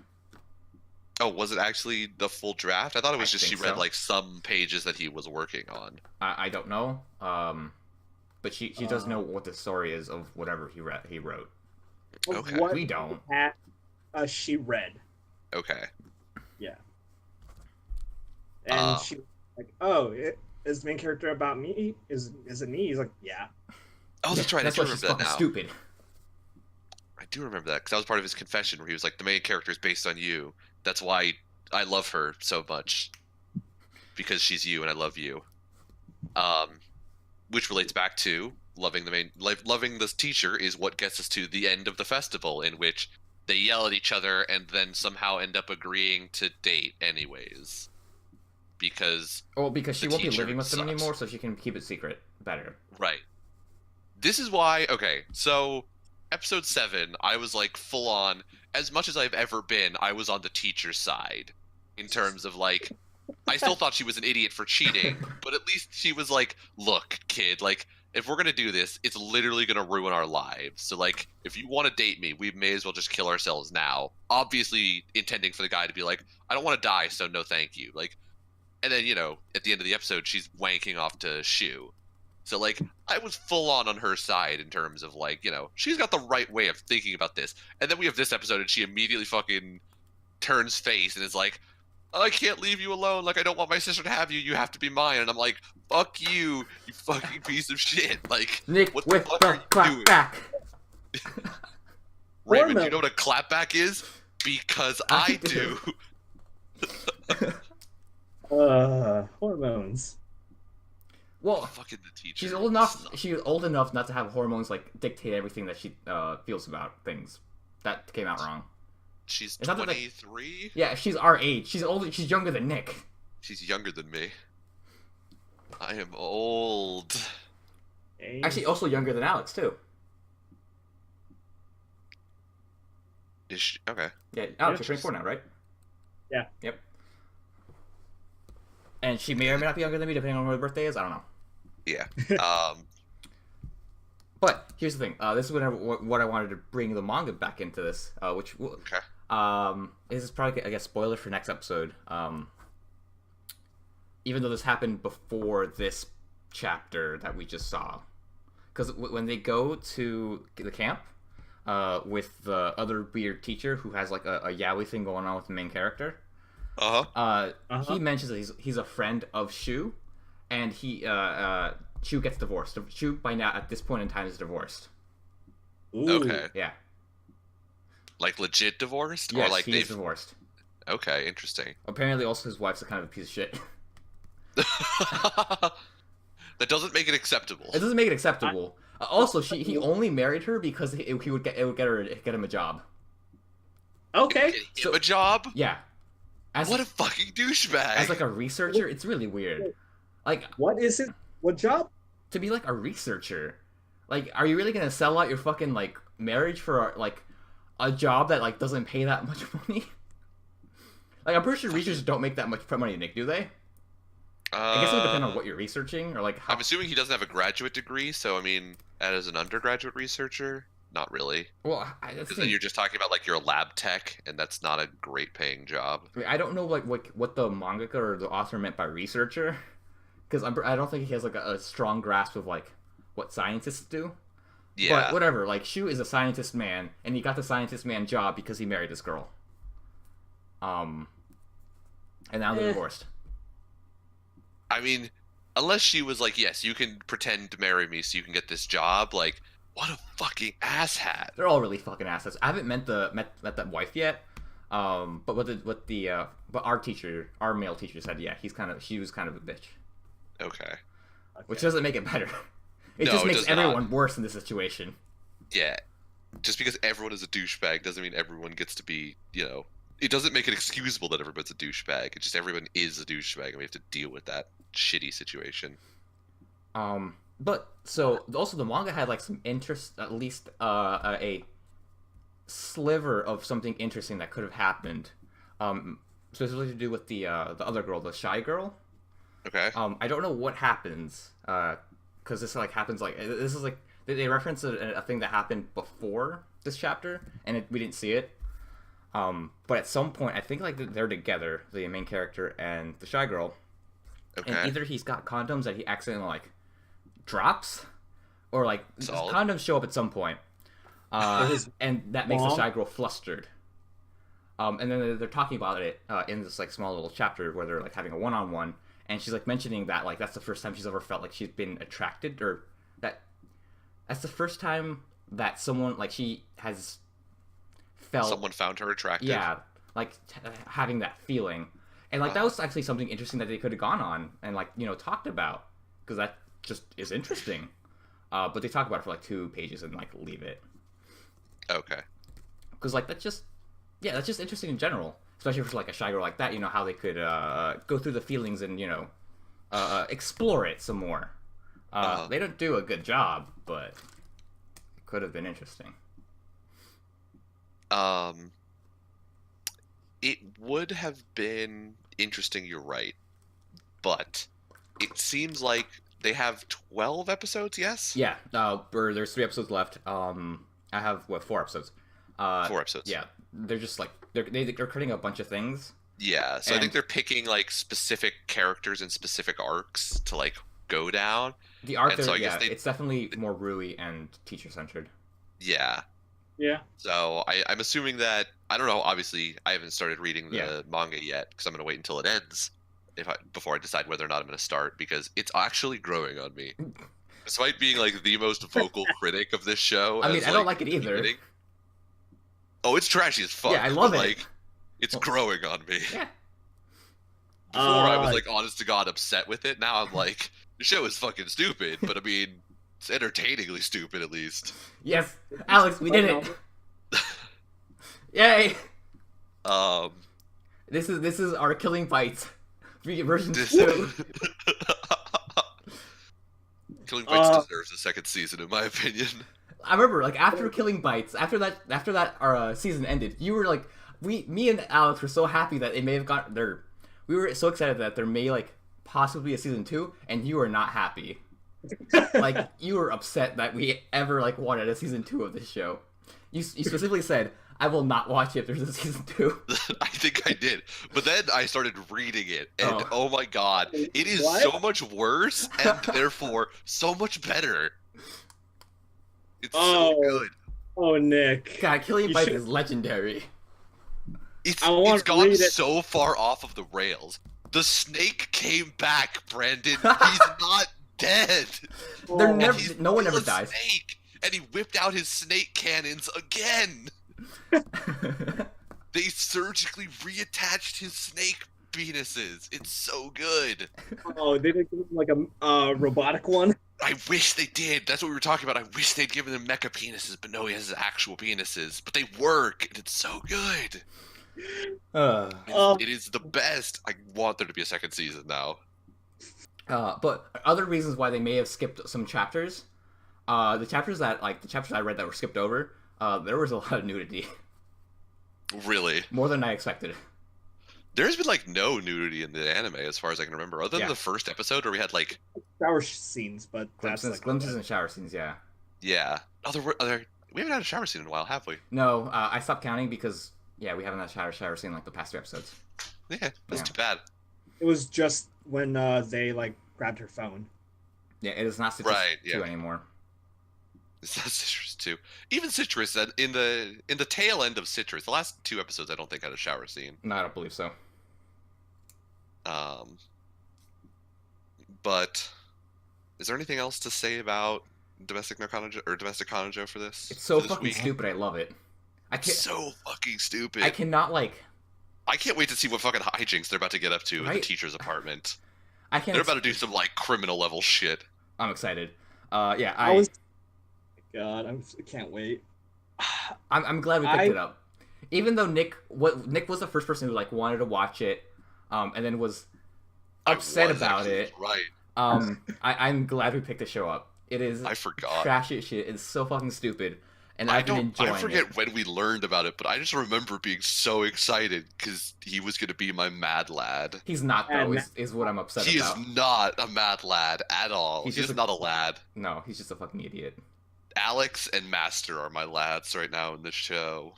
Oh, was it actually the full draft? I thought it was just she think read so. like some pages that he was working on. I don't know. But she does know what the story is of whatever he wrote. Of Okay. what We don't. She read. Okay. Yeah. And Uh, she like, oh, is the main character about me? Is it me? He's like, yeah. Oh, that's right. That's I why do she's remember that fucking now. stupid. I do remember that because that was part of his confession where he was like, the main character is based on you. That's why I love her so much. Because she's you and I love you. Which relates back to loving this teacher is what gets us to the end of the festival, in which they yell at each other and then somehow end up agreeing to date anyways. Because she the won't be teacher living with them sucks. anymore, so she can keep it secret better. Right. This is why, okay, so episode 7, I was like full on, as much as I've ever been, I was on the teacher's side. In terms of like, I still thought she was an idiot for cheating, but at least she was like, look, kid, like, if we're gonna do this, it's literally gonna ruin our lives. So like, if you want to date me, we may as well just kill ourselves now. Obviously intending for the guy to be like, I don't want to die, so no thank you. Like, and then, you know, at the end of the episode, she's wanking off to Shu. So, like, I was full on her side in terms of, like, you know, she's got the right way of thinking about this. And then we have this episode, and she immediately fucking turns face and is like, I can't leave you alone. Like, I don't want my sister to have you. You have to be mine. And I'm like, fuck you, you fucking piece of shit. Like, Nick what with the fuck the are you clap doing? back. Raymond, do Hormone. you know what a clapback is? Because I do. Hormones. Well, Fucking the teacher. she's old enough. sucks. She's old enough not to have hormones like dictate everything that she feels about things. That came out wrong. She's It's not that they- 23? Yeah, she's our age. She's old. She's younger than Nick. She's younger than me. I am old. Actually, also younger than Alex too. Is she? Okay. Yeah, Alex, Yeah, you're 24 now, right? Yeah. Yep. And she may or may not be younger than me, depending on when her birthday is. I don't know. Yeah. But here's the thing. This is what I wanted to bring the manga back into this. Okay. This is probably, I guess, spoiler for next episode. Even though this happened before this chapter that we just saw, because when they go to the camp with the other weird teacher who has like a yaoi thing going on with the main character, he mentions that he's a friend of Shu, and Shu gets divorced. Shu by now at this point in time is divorced. Ooh. Okay. Yeah. Like legit divorced, Yes, or like he's they've. divorced. Okay, interesting. Apparently, also his wife's a kind of a piece of shit. That doesn't make it acceptable. It doesn't make it acceptable. Also, he only married her because he would get him a job. Okay. Get him a job? Yeah. What a fucking douchebag! as like a researcher, it's really weird. Like, What is it? What job? to be like a researcher, like, are you really gonna sell out your fucking like marriage for like a job that like doesn't pay that much money? Like, I'm pretty sure researchers don't make that much money, Nick, do they? I guess it would depend on what you're researching, or like how... I'm assuming he doesn't have a graduate degree, so I mean, as an undergraduate researcher, not really. Well, that's the Because then thing. you're just talking about like you're a lab tech, and that's not a great paying job. I mean, I don't know like what the mangaka or the author meant by researcher, because I don't think he has like a strong grasp of like what scientists do. Yeah. But whatever, like Shu is a scientist man, and he got the scientist man job because he married this girl. And now they're divorced. I mean, unless she was like, yes, you can pretend to marry me so you can get this job, like, what a fucking asshat. They're all really fucking assholes. I haven't met that wife yet. But but our male teacher said, yeah, she was kind of a bitch. Okay. Which doesn't make it better. It No, just it makes does not. everyone worse in this situation. Yeah. just because everyone is a douchebag doesn't mean everyone gets to be, it doesn't make it excusable that everyone's a douchebag. It's just everyone is a douchebag, and we have to deal with that shitty situation. But so also the manga had like some interest, at least a sliver of something interesting that could have happened. Specifically to do with the other girl, the shy girl. Okay. I don't know what happens, because this like happens like this is like they reference a thing that happened before this chapter, and we didn't see it. But at some point, I think like they're together, the main character and the shy girl. Okay. And either he's got condoms that he accidentally like drops, or like condoms show up at some point, and that makes the shy girl flustered. And then they're talking about it in this like small little chapter where they're like having a one-on-one, and she's like mentioning that like that's the first time she's ever felt like she's been attracted, or that's the first time that someone like she has felt someone found her attractive. Yeah, like having that feeling, and like that was actually something interesting that they could have gone on and like talked about, because that just is interesting. But they talk about it for like 2 pages and like leave it. Okay. Because like that's just interesting in general, especially for like a shy girl like that. How they could go through the feelings and explore it some more. They don't do a good job, but it could have been interesting. It would have been interesting, you're right. But it seems like they have 12 episodes, yes? Yeah, there's 3 episodes left. I have, 4 episodes. 4 episodes. Yeah, they're just like, they're cutting a bunch of things. Yeah, so I think they're picking like specific characters and specific arcs to like go down. The arc, so it's definitely more Rui and teacher-centered. Yeah. Yeah. So I'm assuming that, I don't know, obviously I haven't started reading the manga yet because I'm going to wait until it ends before I decide whether or not I'm going to start, because it's actually growing on me. Despite being like the most vocal critic of this show. I mean, I don't like it either. Oh, it's trashy as fuck. Yeah, I love it. Like, it's growing on me. Yeah. Before I was like, honest to God, upset with it. Now I'm like, the show is fucking stupid, but I mean, it's entertainingly stupid at least. Yes, Alex, we did it. Yay. This is our Killing Bites version 2. Killing Bites deserves a second season, in my opinion. I remember, like, after Killing Bites, after that our season ended, you were like, me and Alex were so happy that it may have gotten there. We were so excited that there may like possibly be a season 2, and you were not happy. Like, you were upset that we ever like wanted a season 2 of this show. You specifically said, "I will not watch it if there's a season 2." I think I did, but then I started reading it, and oh my god, it is so much worse, and therefore so much better. It's so good. Oh, Nick. God, Killing Bites is legendary. It's gone so far off of the rails. The snake came back, Brandon. He's not dead. No one ever dies. Snake, and he whipped out his snake cannons again. They surgically reattached his snake penises. It's so good. Oh, they did like a robotic one? I wish they did. That's what we were talking about. I wish they'd given him mecha penises, but no, he has actual penises. But they work, and it's so good. It is the best. I want there to be a second season now. But other reasons why they may have skipped some chapters, the chapters I read that were skipped over, there was a lot of nudity. Really? More than I expected. There's been like no nudity in the anime as far as I can remember, other than the first episode where we had like shower scenes, but glimpses and shower scenes. Yeah. Yeah. We haven't had a shower scene in a while, have we? No, I stopped counting because we haven't had a shower scene like the past 2 episodes. Yeah, that's too bad. It was just when they like grabbed her phone. Yeah, it is not Citrus 2 anymore. It's not Citrus 2. Even Citrus, in the tail end of Citrus, the last 2 episodes I don't think had a shower scene. No, I don't believe so. But is there anything else to say about Domestic Kanojo for this? It's so fucking stupid. I love it. So fucking stupid. I cannot I can't wait to see what fucking hijinks they're about to get up to in the teacher's apartment. They're about to do some like criminal level shit. I'm excited. God, I can't wait. I'm glad we picked it up. Even though Nick was the first person who like wanted to watch it, and then was upset about it. Right. I'm glad we picked the show up. It is I forgot. trashy as shit. It's so fucking stupid, and I've been enjoying it. I forget when we learned about it, but I just remember being so excited because he was gonna be my mad lad. He's not though. Is what I'm upset about. He is not a mad lad at all. He's not a lad. No, he's just a fucking idiot. Alex and Master are my lads right now in this show,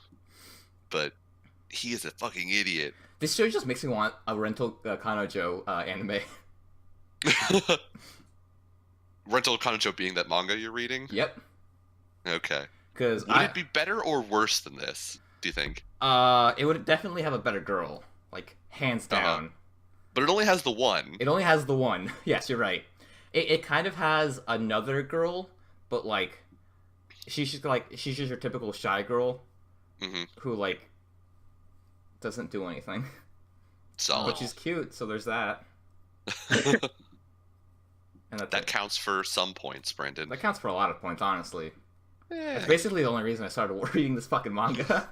but he is a fucking idiot. This show just makes me want a Rental Kanojo anime. Rental Kanojo being that manga you're reading? Yep. Okay. Because would it be better or worse than this, do you think? It would definitely have a better girl, like hands down. But it only has the one. It only has the one. Yes, you're right. It kind of has another girl, but like she's just your typical shy girl who like doesn't do anything. Solid. But she's cute, so there's that. And that counts for some points, Brandon. That counts for a lot of points, honestly. Yeah. That's basically the only reason I started reading this fucking manga.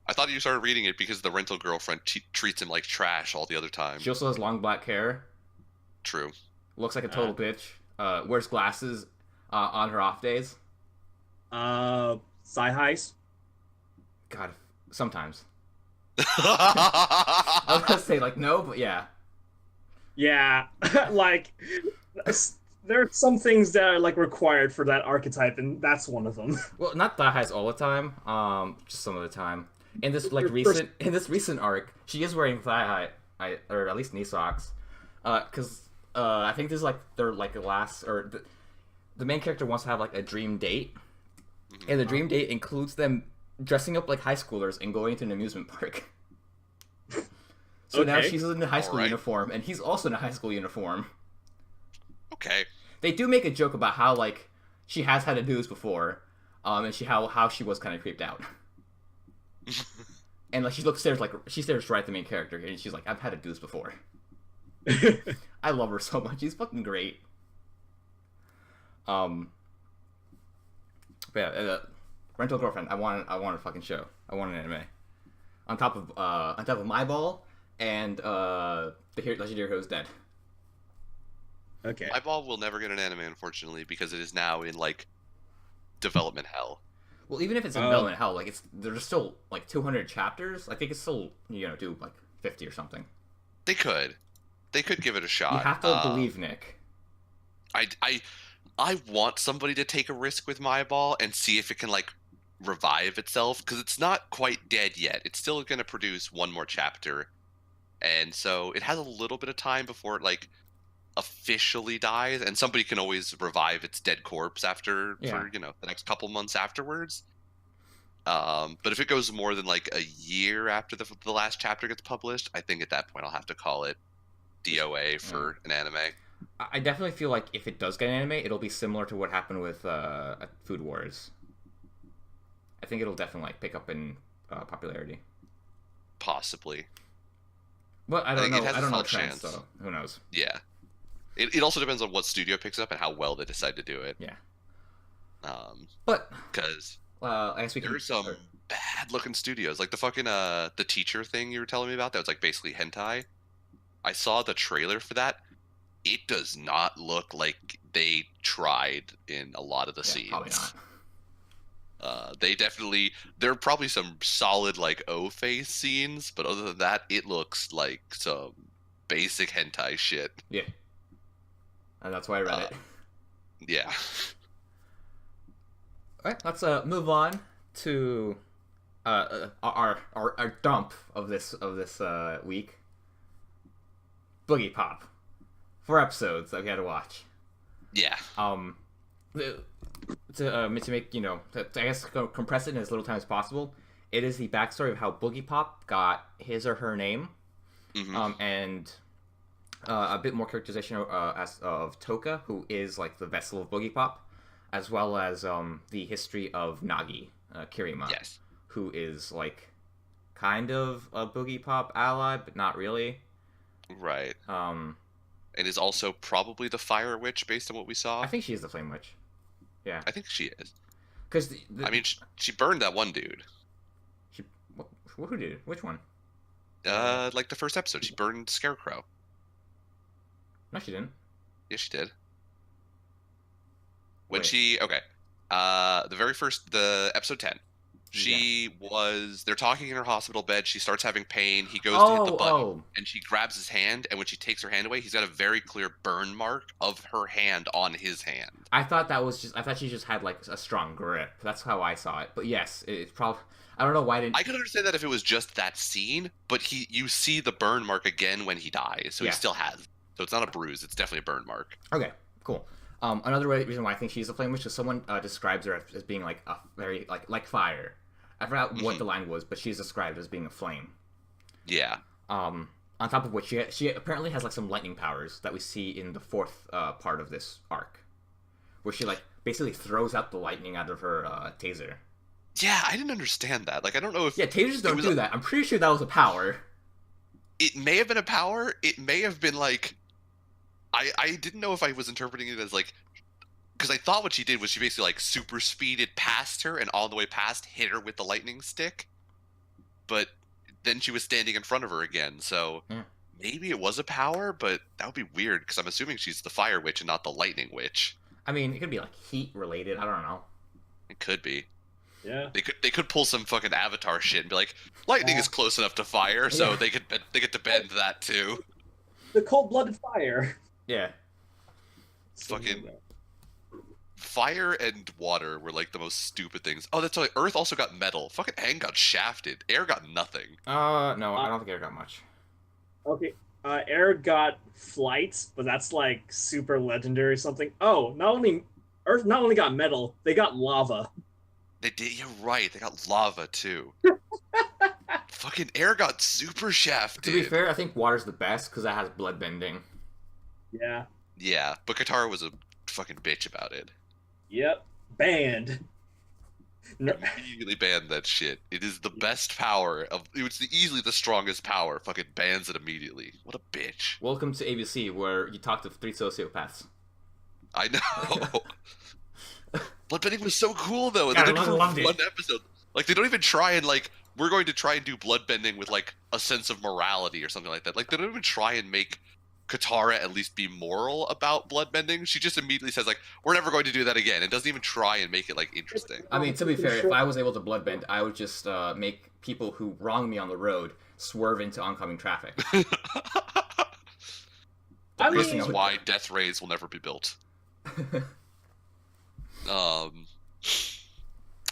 I thought you started reading it because the rental girlfriend treats him like trash all the other time. She also has long black hair. True. Looks like a total bitch. Wears glasses on her off days. Sci-highs? God, sometimes. I was gonna say, like, no, but yeah. Yeah, like, there are some things that are, like, required for that archetype, and that's one of them. Well, not thigh highs all the time, just some of the time. In this, like, recent arc, she is wearing thigh high, or at least knee socks, because, I think this is, like, their, like, last, or the main character wants to have, like, a dream date, and the dream date includes them dressing up like high schoolers and going to an amusement park. So now she's in a high school uniform, and he's also in a high school uniform. Okay. They do make a joke about how, like, she has had a news before, and how she was kind of creeped out. And, like, she stares right at the main character, and she's like, I've had a deuce before. I love her so much. She's fucking great. But yeah, Rental Girlfriend. I want a fucking show. I want an anime. On top of My Ball and the Legendary Hero is Dead. Okay. My Ball will never get an anime, unfortunately, because it is now in like development hell. Well, even if it's in development hell, like there's still like 200 chapters. I think it's still do like 50 or something. They could give it a shot. You have to believe, Nick. I want somebody to take a risk with My Ball and see if it can like revive itself, because it's not quite dead yet. It's still going to produce one more chapter, and so it has a little bit of time before it like officially dies, and somebody can always revive its dead corpse for the next couple months afterwards. But if it goes more than like a year after the last chapter gets published, I think at that point I'll have to call it DOA for an anime. I definitely feel like if it does get an anime, it'll be similar to what happened with Food Wars. I think it'll definitely like pick up in popularity. Possibly. Well, I don't know. I don't know trends, so who knows? Yeah. It also depends on what studio picks up and how well they decide to do it. Yeah. But because I guess there's some bad looking studios, like the fucking the teacher thing you were telling me about. That was like basically hentai. I saw the trailer for that. It does not look like they tried in a lot of the scenes. Probably not. There are probably some solid like O-face scenes, but other than that, it looks like some basic hentai shit. Yeah. And that's why I read it. Yeah. Alright, let's move on to our dump of this week. Boogie Pop. 4 episodes that we had to watch. Yeah. To make I guess compress it in as little time as possible. It is the backstory of how Boogie Pop got his or her name, and a bit more characterization of Toka, who is like the vessel of Boogie Pop, as well as the history of Nagi, Kirima, who is like kind of a Boogie Pop ally, but not really. Right. And is also probably the Fire Witch based on what we saw. I think she is the Flame Witch. Yeah. I think she is. Because I mean, she burned that one dude. she, who did it? Which one? Like the first episode, she burned Scarecrow. No, she didn't. Yes, she did. When Wait. the episode 10, they're talking in her hospital bed. She starts having pain. He goes to hit the button and she grabs his hand. And when she takes her hand away, he's got a very clear burn mark of her hand on his hand. I thought she just had like a strong grip. That's how I saw it. But yes, it's probably. I don't know why I didn't. I could understand that if it was just that scene, but you see the burn mark again when he dies, so he still has. So it's not a bruise; it's definitely a burn mark. Okay, cool. Another reason why I think she's a flame witch is someone describes her as being like a very like fire. I forgot what the line was, but she's described as being a flame. Yeah. On top of which she apparently has like some lightning powers that we see in the fourth part of this arc, where she like basically throws out the lightning out of her taser. Yeah, I didn't understand that. Like, I don't know if... Yeah, tasers don't do that. I'm pretty sure that was a power. It may have been a power. It may have been, like... I didn't know if I was interpreting it as, like... Because I thought what she did was she basically, like, super speeded past her and all the way past hit her with the lightning stick. But then she was standing in front of her again, so... Yeah. Maybe it was a power, but that would be weird, because I'm assuming she's the fire witch and not the lightning witch. I mean, it could be, like, heat-related. I don't know. It could be. Yeah. They could pull some fucking Avatar shit and be like, lightning is close enough to fire, so they get to bend that too. The cold-blooded fire. Yeah. Fucking fire and water were like the most stupid things. Oh, that's right. Earth also got metal. Fucking Aang got shafted. Air got nothing. No, I don't think Air got much. Okay. Air got flights, but that's like super legendary or something. Oh, Earth not only got metal, they got lava. They did. You're right. They got lava too. Fucking Air got super shafted. To be fair, I think water's the best because that has blood bending. Yeah. Yeah, but Katara was a fucking bitch about it. Yep. Banned. Immediately banned that shit. It is the best power of. It's easily the strongest power. Fucking bans it immediately. What a bitch. Welcome to ABC, where you talk to 3 sociopaths. I know. Bloodbending was so cool though. And God, they did it for loved one it. episode. Like they don't even try and like we're going to try and do bloodbending with like a sense of morality or something like that. Like they don't even try and make Katara at least be moral about bloodbending. She just immediately says like we're never going to do that again. It doesn't even try and make it like interesting. I mean, to be fair, if I was able to bloodbend, I would just make people who wrong me on the road swerve into oncoming traffic. This is why death rays will never be built.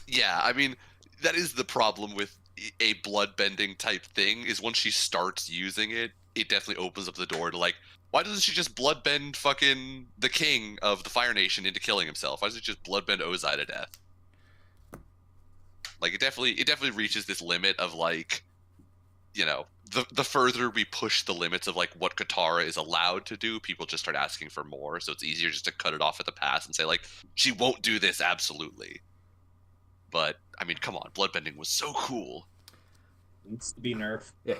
Yeah, I mean, that is the problem with a bloodbending type thing, is once she starts using it, it definitely opens up the door to, like, why doesn't she just bloodbend fucking the king of the Fire Nation into killing himself? Why doesn't she just bloodbend Ozai to death? Like, it definitely reaches this limit of, like, you know, the further we push the limits of, like, what Katara is allowed to do, people just start asking for more, so it's easier just to cut it off at the pass and say, like, she won't do this, absolutely. But, I mean, come on, bloodbending was so cool. Needs to be nerfed. Yeah.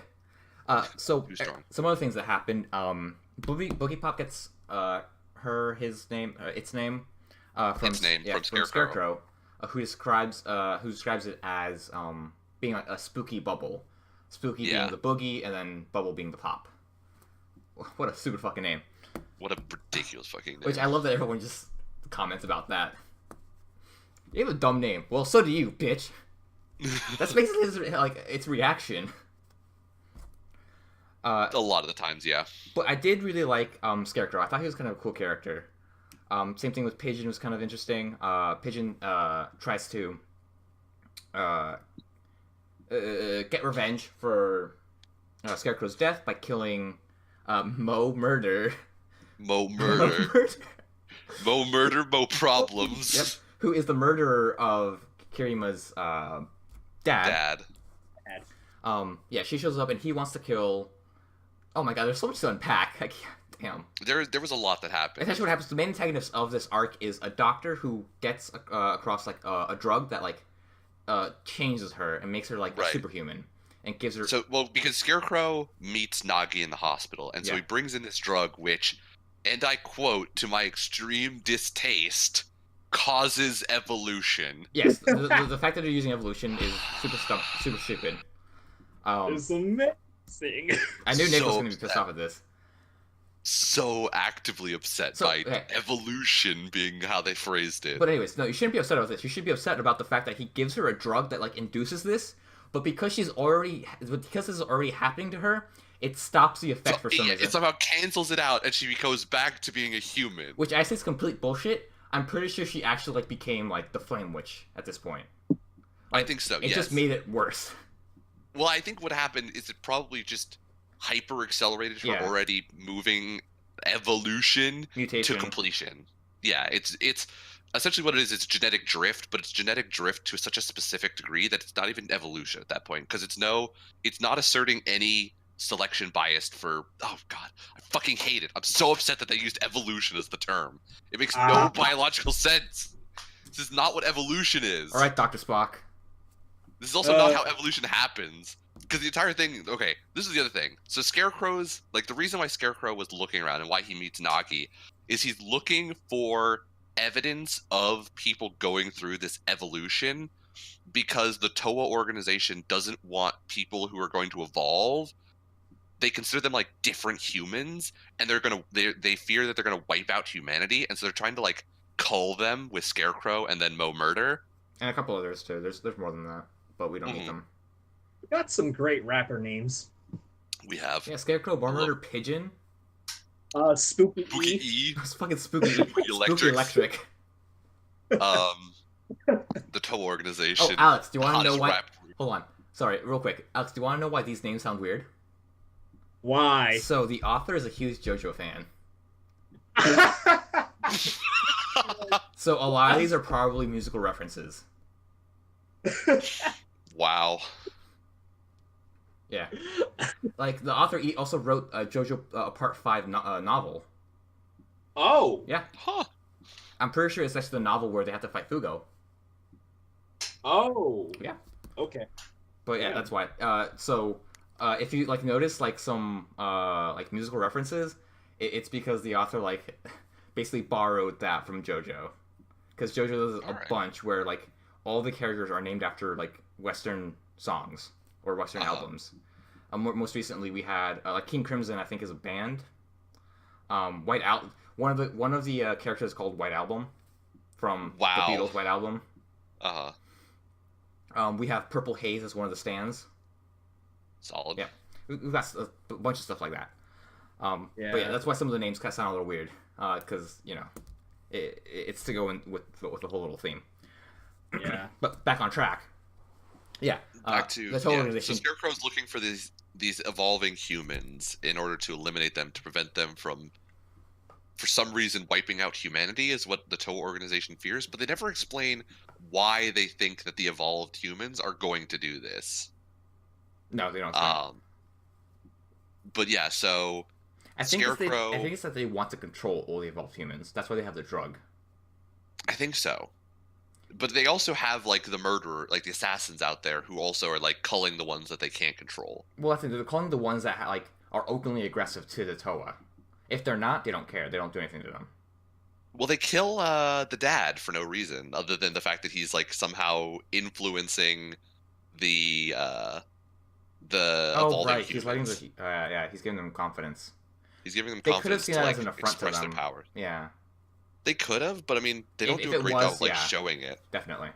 So, some other things that happened, Boogie Pop gets, its name, from Scarecrow, who describes it as, being like a spooky bubble. Spooky being the boogie, and then bubble being the pop. What a stupid fucking name. What a ridiculous fucking name. Which I love that everyone just comments about that. You have a dumb name. Well, so do you, bitch. That's basically its reaction. A lot of the times, yeah. But I did really like Scarecrow. I thought he was kind of a cool character. Same thing with Pigeon was kind of interesting. Pigeon tries to get revenge for Scarecrow's death by killing Mo Murder. Mo Murder. Mo Murder, Mo Problems. Yep. Who is the murderer of Kirima's dad. Yeah, she shows up and he wants to kill... Oh my god, there's so much to unpack. Damn. There was a lot that happened. Essentially what happens, the main antagonist of this arc is a doctor who gets across like a drug that like changes her and makes her like a superhuman and gives her... So, well, because Scarecrow meets Nagi in the hospital, and so he brings in this drug which, and I quote, to my extreme distaste, causes evolution. Yes, the fact that they're using evolution is super stupid. It's amazing. I knew Nick was So going to be pissed off at this. So actively upset So, by okay. evolution being how they phrased it. But anyways, no, you shouldn't be upset about this. You should be upset about the fact that he gives her a drug that like induces this, but because this is already happening to her, it stops the effect for some reason. It somehow cancels it out, and she goes back to being a human. Which I say is complete bullshit. I'm pretty sure she actually like became like the Flame Witch at this point. I think so. It yes. just made it worse. Well, I think what happened is it probably just hyper accelerated her already moving evolution Mutation to completion. Yeah, it's essentially what it is. It's genetic drift, but it's genetic drift to such a specific degree that it's not even evolution at that point, because it's not asserting any selection bias for. Oh god, I fucking hate it. I'm so upset that they used evolution as the term. It makes no biological sense. This is not what evolution is. All right, Dr. Spock. This is also not how evolution happens. Because the entire thing, okay, this is the other thing. So Scarecrow's, like, the reason why Scarecrow was looking around and why he meets Nagi is he's looking for evidence of people going through this evolution, because the Toa organization doesn't want people who are going to evolve. They consider them like different humans, and they fear that they're gonna wipe out humanity, and so they're trying to like cull them with Scarecrow and then Mo Murder. And a couple others too. There's more than that, but we don't need them. We got some great rapper names. We have Scarecrow, Mo Murder, Pigeon. Spooky E. It's fucking spooky. Spooky Electric. The Toa organization. Oh, Alex, do you want to know why? Rap. Hold on. Sorry, real quick. Alex, do you want to know why these names sound weird? Why? So the author is a huge JoJo fan. So a lot of these are probably musical references. Wow. Yeah. Like, the author also wrote a JoJo Part 5 novel. Oh. Yeah. Huh. I'm pretty sure it's actually the novel where they have to fight Fugo. Oh. Yeah. Okay. But yeah, that's why. If you, like, notice, like, some, like, musical references, it's because the author, like, basically borrowed that from JoJo. Because JoJo does a bunch where, like, all the characters are named after, like, Western songs or Western albums. Most recently, we had like King Crimson. I think is a band. White Album. One of the characters is called White Album from the Beatles' White Album. We have Purple Haze as one of the stands. Solid. Yeah, we've got a bunch of stuff like that. But yeah, that's why some of the names kind of sound a little weird. Because it's to go in with the whole little theme. Yeah. But back on track. Yeah. Back to the Toa organization. So Scarecrow's looking for these evolving humans in order to eliminate them, to prevent them from, for some reason, wiping out humanity, is what the Toa organization fears. But they never explain why they think that the evolved humans are going to do this. No, they don't. But yeah, so I think Scarecrow. I think it's that they want to control all the evolved humans. That's why they have the drug. I think so. But they also have, like, the murderer, like, the assassins out there who also are, like, culling the ones that they can't control. Well, I think they're calling the ones that, like, are openly aggressive to the Toa. If they're not, they don't care. They don't do anything to them. Well, they kill the dad for no reason, other than the fact that he's, like, somehow influencing the evolving humans. He's letting he's giving them confidence. He's giving them They confidence could have seen to, that like, as an affront to express their them. power. Yeah. They could have, but I mean, they don't If do a it great was, job of, like, yeah. showing it. Definitely.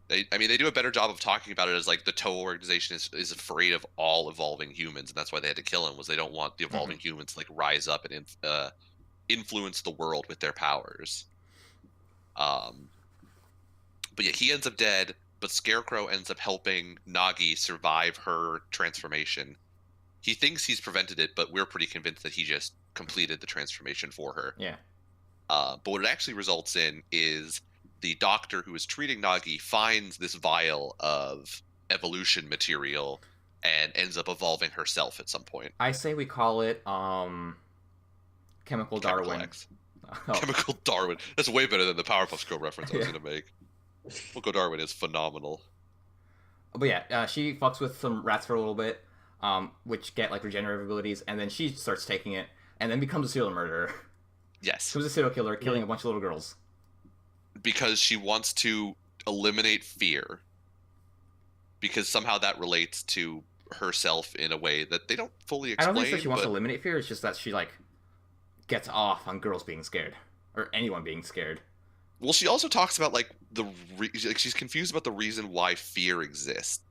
They do a better job of talking about it as, like, the Toa organization is afraid of all evolving humans, and that's why they had to kill him, was they don't want the evolving humans to, like, rise up and influence the world with their powers. But yeah, he ends up dead, but Scarecrow ends up helping Nagi survive her transformation. He thinks he's prevented it, but we're pretty convinced that he just completed the transformation for her. Yeah. But what it actually results in is the doctor who is treating Nagi finds this vial of evolution material and ends up evolving herself at some point. I say we call it Chemical Darwin. X. Chemical Darwin. That's way better than the Powerpuff Girl reference I was going to make. Chemical Darwin is phenomenal. But yeah, she fucks with some rats for a little bit, which get, like, regenerative abilities, and then she starts taking it, and then becomes a serial murderer. Yes. She was a serial killer, killing a bunch of little girls. because she wants to eliminate fear. Because somehow that relates to herself in a way that they don't fully I explain. don't think that she wants but... to eliminate fear. It's just that she like gets off on girls being scared or anyone being scared. Well, she also talks about like like she's confused about the reason why fear exists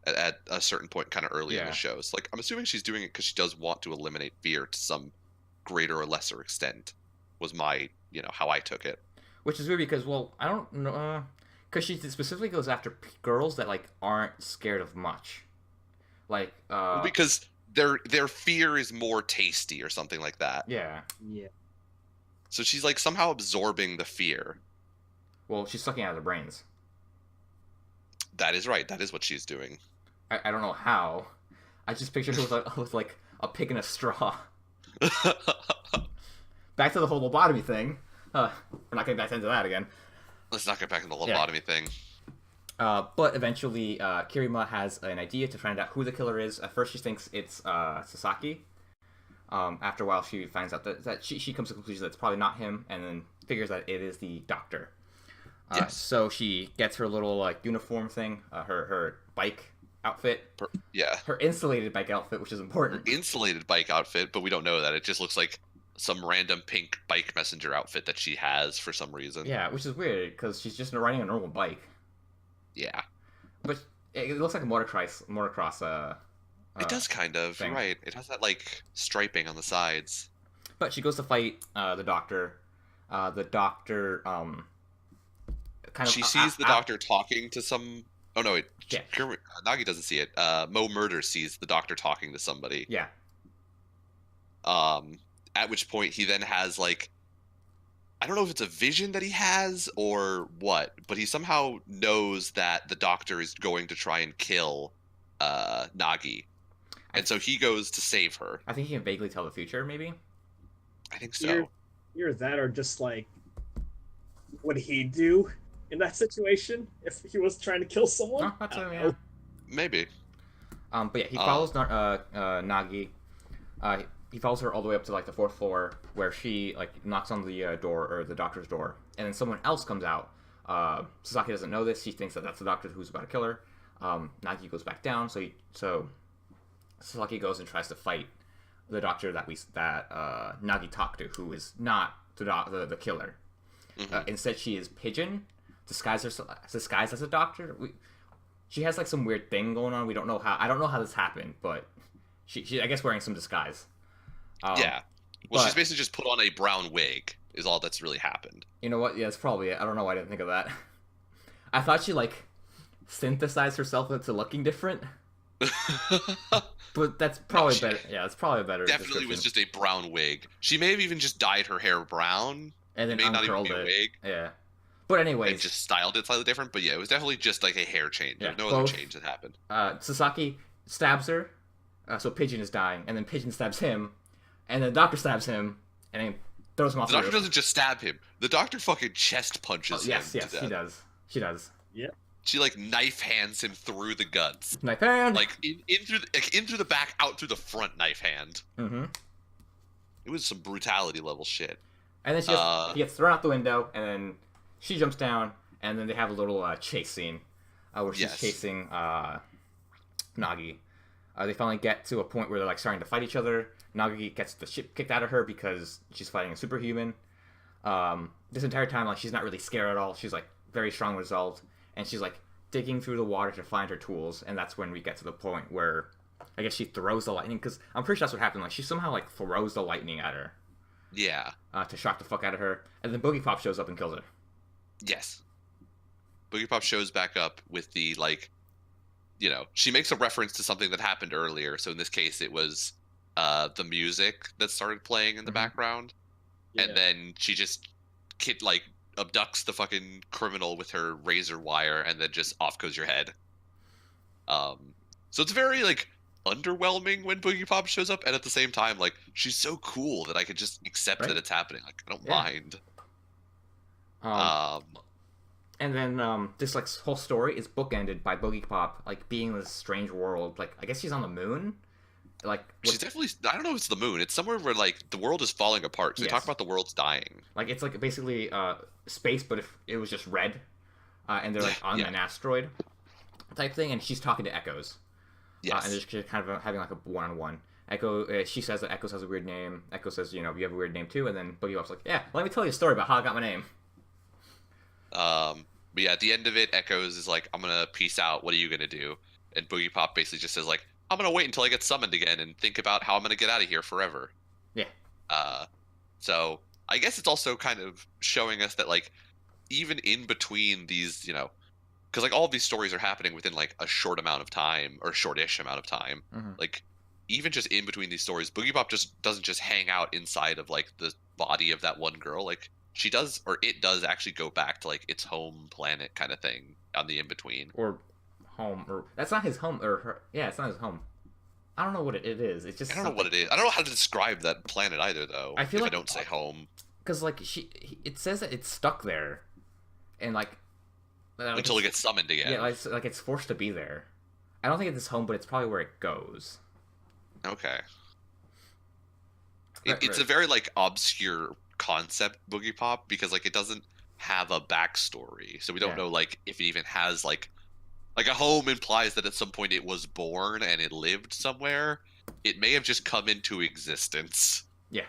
at a certain point, kind of early in the show. So, like, I'm assuming she's doing it because she does want to eliminate fear to some greater or lesser extent. Was my, how I took it. Which is weird because, well, I don't know, because she specifically goes after girls that like aren't scared of much, like because their fear is more tasty or something like that. Yeah. Yeah. So she's like somehow absorbing the fear. Well, she's sucking out of their brains. That is right. That is what she's doing. I don't know how. I just pictured her with like a pig in a straw. Back to the whole lobotomy thing. We're not getting back into that again. Let's not get back into the lobotomy thing. But eventually, Kirima has an idea to find out who the killer is. At first, she thinks it's Sasaki. After a while, she finds out that she comes to the conclusion that it's probably not him, and then figures that it is the doctor. Yes. So she gets her little like uniform thing, her bike outfit. Yeah. Her insulated bike outfit, which is important. Her insulated bike outfit, but we don't know that. It just looks like some random pink bike messenger outfit that she has for some reason. Yeah, which is weird because she's just riding a normal bike. Yeah. But it looks like a motocross. It does kind of. Thing. You're right. It has that like striping on the sides. But she goes to fight the doctor. The doctor kind of. She sees the doctor talking to some. Oh no! Yeah. Nagi doesn't see it. Mo Murder sees the doctor talking to somebody. Yeah. At which point he then has like, I don't know if it's a vision that he has or what, but he somehow knows that the doctor is going to try and kill Nagi. And so he goes to save her. I think he can vaguely tell the future, maybe? I think so. Either that or just like, what would he do in that situation if he was trying to kill someone? Oh, yeah. Maybe. But yeah, he follows Nagi. He follows her all the way up to like the 4th floor where she like knocks on the door, or the doctor's door, and then someone else comes out. Sasaki doesn't know this. She thinks that that's the doctor who's about to kill her. Nagi goes back down, so Sasaki goes and tries to fight the doctor that Nagi talked to, who is not the killer. Mm-hmm. Instead, she is Pigeon, disguised as a doctor. She has like some weird thing going on. We don't know how. I don't know how this happened, but she I guess wearing some disguise. Yeah. Well, she's basically just put on a brown wig. Is all that's really happened. You know what? Yeah, that's probably it. I don't know why I didn't think of that. I thought she like synthesized herself into looking different. But that's probably better. Yeah, it's probably a better. Definitely was just a brown wig. She may have even just dyed her hair brown. And then it may not even uncurled be a it. wig. Yeah. But anyways, and just styled it slightly different. But yeah, it was definitely just like a hair change. Yeah, There's no other change that happened. Sasaki stabs her, so Pigeon is dying, and then Pigeon stabs him, and then the doctor stabs him, and then throws him off the roof. The doctor doesn't just stab him. The doctor fucking chest punches him. Yes, she does. She does. Yeah. She like knife hands him through the guts. Knife hand. Like in through the back, out through the front. Knife hand. Mm-hmm. It was some brutality level shit. And then he gets thrown out the window, and then she jumps down, and then they have a little chase scene where she's chasing Nagi. They finally get to a point where they're like starting to fight each other. Nagi gets the shit kicked out of her because she's fighting a superhuman. This entire time, like, she's not really scared at all. She's like very strong resolved, and she's like digging through the water to find her tools. And that's when we get to the point where I guess she throws the lightning, because I'm pretty sure that's what happened. Like, she somehow like throws the lightning at her. Yeah. To shock the fuck out of her, and then Boogie Pop shows up and kills her. Yes. Boogie Pop shows back up with the, like, she makes a reference to something that happened earlier. So in this case, it was the music that started playing in the background. Yeah. And then she just, abducts the fucking criminal with her razor wire, and then just off goes your head. So it's very, like, underwhelming when Boogie Pop shows up, and at the same time, like, she's so cool that I could just accept that it's happening. Like, I don't mind. And then this like whole story is bookended by Boogie Pop like being in this strange world. Like, I guess she's on the moon, Like She's definitely. I don't know if it's the moon. It's somewhere where like the world is falling apart. So they talk Yes. about the world's dying. like it's like basically space, but if it was just red, and they're like on Yeah. an asteroid type thing, and she's talking to Echoes. Yes. And they're just kind of having like a one-on-one. Echo, she says that Echoes has a weird name. Echo says, you have a weird name too. And then Boogie Bop's like, yeah, let me tell you a story about how I got my name. But yeah, at the end of it, Echoes is like, I'm gonna peace out. What are you gonna do? And Boogie Pop basically just says like, I'm gonna wait until I get summoned again and think about how I'm gonna get out of here forever. Yeah. So I guess it's also kind of showing us that like, even in between these, because like all of these stories are happening within like a short amount of time or a shortish amount of time. Mhm. Like, even just in between these stories, Boogie Pop just doesn't just hang out inside of like the body of that one girl. Like she does, or it does actually go back to like its home planet kind of thing on the in between. Or home. Or that's not his home. Or her. Yeah, it's not his home. I don't know what it is. It's just I don't know what it is. I don't know how to describe that planet either, though. I feel if like- I don't say home Because, like, it says that it's stuck there. And, like until it gets summoned again. Yeah, like it's forced to be there. I don't think it's his home, but it's probably where it goes. Okay. Right, It's right. a very like obscure concept, Boogie Pop, because like it doesn't have a backstory, so we don't Yeah. know like if it even has like a home implies that at some point it was born and it lived somewhere. It may have just come into existence. Yeah.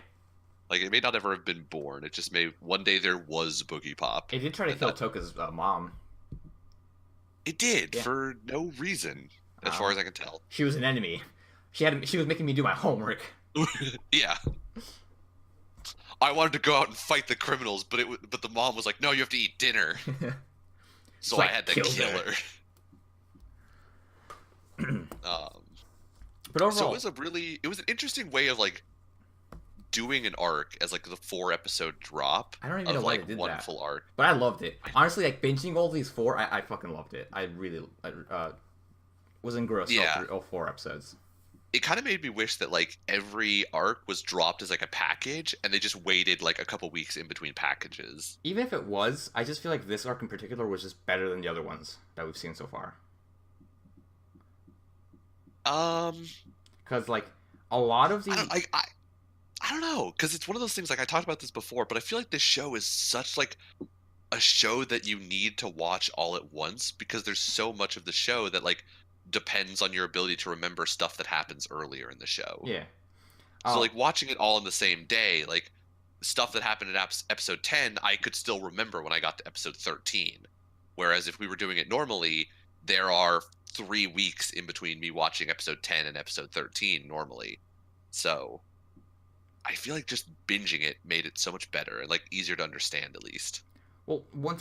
Like it may not ever have been born. It just may one day there was Boogie Pop. It did try to And kill that- Toka's mom. It did Yeah. for no reason, as far as I can tell. She was an enemy. She was making me do my homework. Yeah. I wanted to go out and fight the criminals, but but the mom was like, "No, you have to eat dinner." So like, I had to killed kill her. her. But overall, So it was an interesting way of like doing an arc as like the 4-episode drop I don't even of know why like they did one that. full arc. But I loved it. Honestly, like binging all these 4, I fucking loved it. I really was engrossed Yeah. all 4 episodes. It kind of made me wish that like every arc was dropped as like a package, and they just waited like a couple weeks in between packages. Even if it was, I just feel like this arc in particular was just better than the other ones that we've seen so far. Because like a lot of the I don't know, because it's one of those things like I talked about this before, but I feel like this show is such like a show that you need to watch all at once because there's so much of the show that like depends on your ability to remember stuff that happens earlier in the show. yeah. So like watching it all in the same day, like stuff that happened in episode 10, I could still remember when I got to episode 13. Whereas if we were doing it normally, there are 3 weeks in between me watching episode 10 and episode 13 normally. So I feel like just binging it made it so much better and like easier to understand at least. Well, one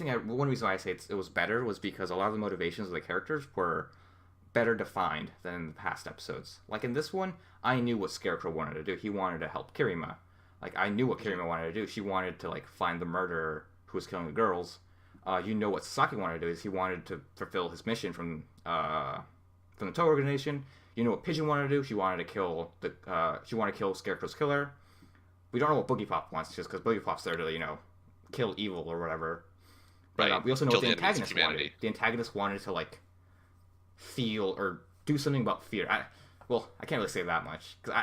reason why I say it was better was because a lot of the motivations of the characters were better defined than in the past episodes. Like in this one, I knew what Scarecrow wanted to do. He wanted to help Kirima. Like I knew what Kirima wanted to do. She wanted to like find the murderer who was killing the girls. You know what Sasaki wanted to do is he wanted to fulfill his mission from the Toho organization. You know what Pigeon wanted to do? She wanted to kill Scarecrow's killer. We don't know what Boogie Pop wants, just because Boogie Pop's there to kill evil or whatever. But Right. we also know Kill what the the enemies of antagonist wanted. humanity. The antagonist wanted to like feel or do something about fear. I can't really say that much because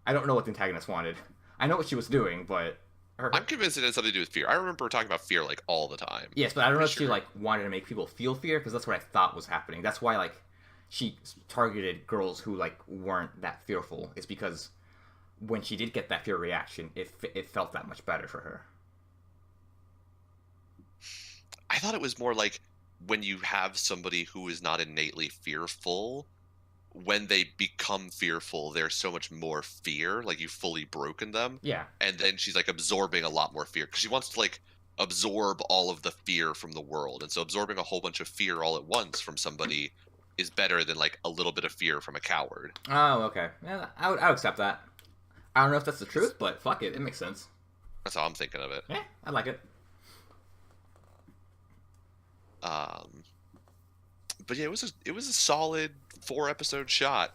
I don't know what the antagonist wanted. I know what she was doing, but I'm convinced it had something to do with fear. I remember talking about fear like all the time. yes, but I don't know if Pretty she sure. like wanted to make people feel fear because that's what I thought was happening. That's why like she targeted girls who like weren't that fearful. It's because when she did get that fear reaction, it felt that much better for her. I thought it was more like when you have somebody who is not innately fearful, when they become fearful, there's so much more fear, like you've fully broken them. Yeah, And then she's like absorbing a lot more fear because she wants to like absorb all of the fear from the world. And so absorbing a whole bunch of fear all at once from somebody is better than like a little bit of fear from a coward. oh, okay. Yeah, I would accept that. I don't know if that's the truth, but fuck it. It makes sense. That's how I'm thinking of it. Yeah, I like it. But yeah, it was a solid 4-episode shot.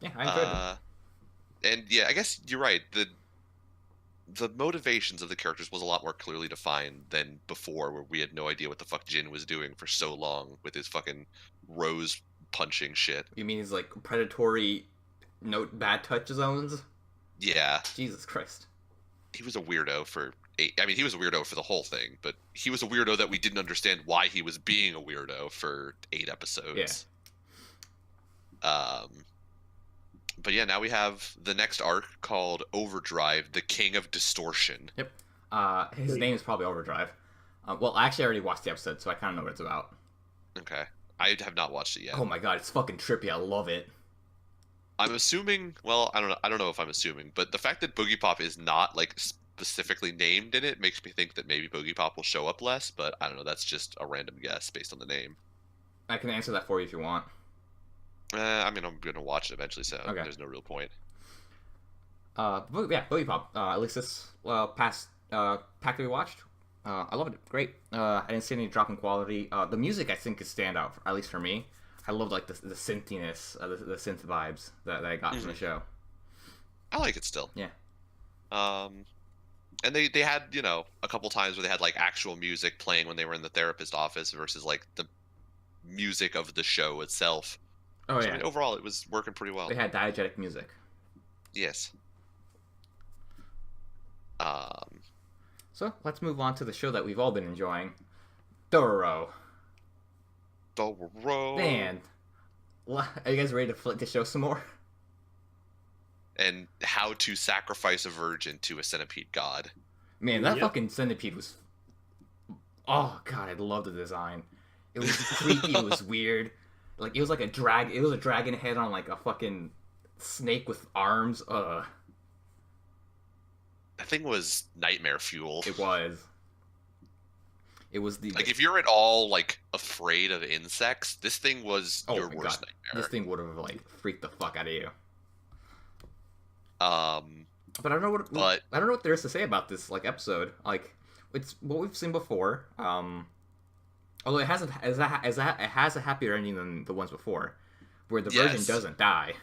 Yeah, I enjoyed it. And yeah, I guess you're right. The motivations of the characters was a lot more clearly defined than before, where we had no idea what the fuck Jin was doing for so long with his fucking rose punching shit. You mean his like predatory no bad touch zones. Yeah, Jesus Christ. he was a weirdo for 8. I mean, he was a weirdo for the whole thing, but he was a weirdo that we didn't understand why he was being a weirdo for 8 episodes. But yeah, now we have the next arc called Overdrive, the King of Distortion. Yep. His name is probably Overdrive. Well, I actually already watched the episode, so I kind of know what it's about. Okay. I have not watched it yet. Oh my god, it's fucking trippy. I love it. I'm assuming, well, I don't know if I'm assuming, but the fact that Boogie Pop is not like specifically named in it makes me think that maybe Boogie Pop will show up less, but I don't know, that's just a random guess based on the name. I can answer that for you if you want. I mean, I'm going to watch it eventually, so Okay. there's no real point. Boogie Pop. At least this past pack that we watched, I loved it. Great. I didn't see any drop in quality. The music, I think, is standout, at least for me. I loved like the synthiness, the synth vibes that I got from the show. I like it still. Yeah. And they had, you know, a couple times where they had like actual music playing when they were in the therapist office versus like the music of the show itself. Oh So, yeah. I mean, overall, it was working pretty well. They had diegetic music. Yes. So let's move on to the show that we've all been enjoying, Dororo. Dororo. Man, are you guys ready to flip the show some more? And how to sacrifice a virgin to a centipede god. Man, that Yep. fucking centipede was. Oh god, I love the design. It was creepy. It was weird. Like it was like a drag. It was a dragon head on like a fucking snake with arms. That thing was nightmare fuel. It was. It was the Like if you're at all like afraid of insects, this thing was Oh your my worst God. nightmare. This thing would have like freaked the fuck out of you. Um, But I don't know what But- I don't know what there is to say about this like episode. Like it's what we've seen before. Although it hasn't it has a happier ending than the ones before, where the virgin Yes. doesn't die.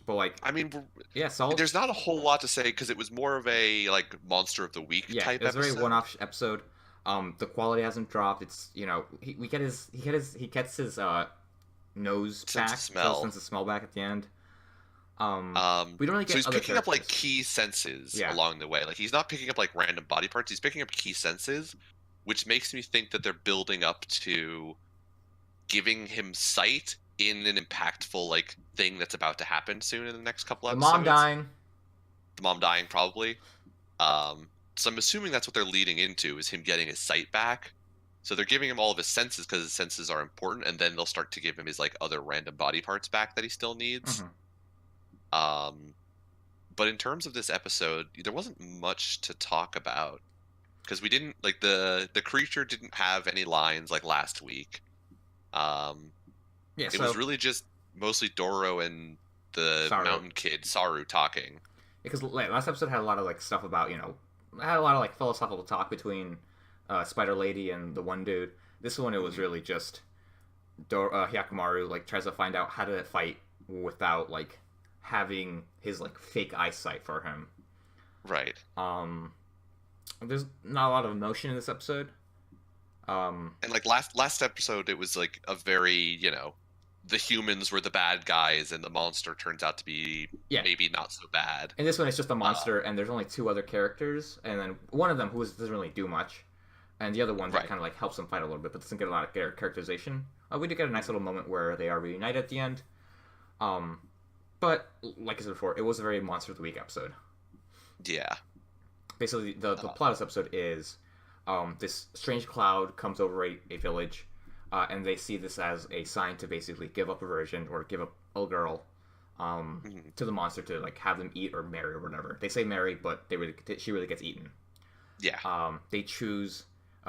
But like I mean, yeah, solid. there's not a whole lot to say because it was more of a like monster of the week Yeah, type it was a episode. very one-off episode. The quality hasn't dropped. It's he gets his nose Sense back, of smell. sense of smell back at the end. We don't really get So he's other picking up like characters. key senses Yeah. along the way. Like he's not picking up like random body parts. He's picking up key senses, which makes me think that they're building up to giving him sight in an impactful like thing that's about to happen soon in the next couple The episodes. mom dying. The mom dying probably. So I'm assuming that's what they're leading into is him getting his sight back. So they're giving him all of his senses because his senses are important, and then they'll start to give him his like other random body parts back that he still needs. Mhm. But in terms of this episode, there wasn't much to talk about because we didn't like the creature didn't have any lines like last week. Yeah, It so was really just mostly Doro and the Saru. mountain kid Saru talking. because last episode had a lot of like stuff about had a lot of like philosophical talk between Spider Lady and the one dude. This one it was really just Hyakumaru like tries to find out how to fight without like having his like fake eyesight for him. Right. There's not a lot of emotion in this episode. And like last episode, it was like a very the humans were the bad guys, and the monster turns out to be Yeah. maybe not so bad. In this one, it's just a monster, and there's only two other characters, and then one of them who doesn't really do much, and the other one that Right. kind of like helps them fight a little bit, but doesn't get a lot of characterization. We did get a nice little moment where they are reunited at the end. But like I said before, it was a very monster of the week episode. Yeah. Basically, the plot of this episode is this strange cloud comes over a village, and they see this as a sign to basically give up a virgin or give up a girl to the monster to like have them eat or marry or whatever. They say marry, but she really gets eaten. Yeah. They choose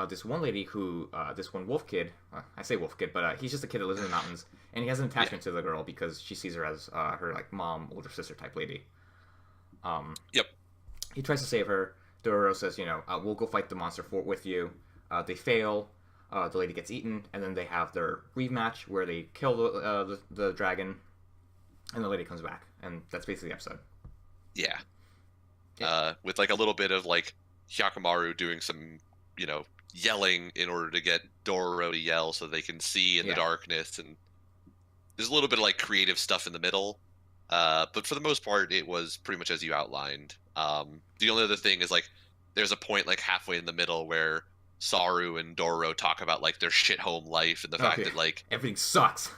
this one lady who this one wolf kid. I say wolf kid, but he's just a kid that lives in the mountains, and he has an attachment to the girl because she sees her as her like mom, older sister type lady. Yep. He tries to save her. Dororo says, we'll go fight the monster with you. They fail. The lady gets eaten, and then they have their rematch where they kill the dragon, and the lady comes back, and that's basically the episode. Yeah. Yeah. With like a little bit of like Hyakumaru doing some yelling in order to get Dororo to yell so they can see in the darkness, and there's a little bit of like creative stuff in the middle. But for the most part, it was pretty much as you outlined. The only other thing is like there's a point like halfway in the middle where Saru and Dororo talk about like their shit home life and the fact that like everything sucks.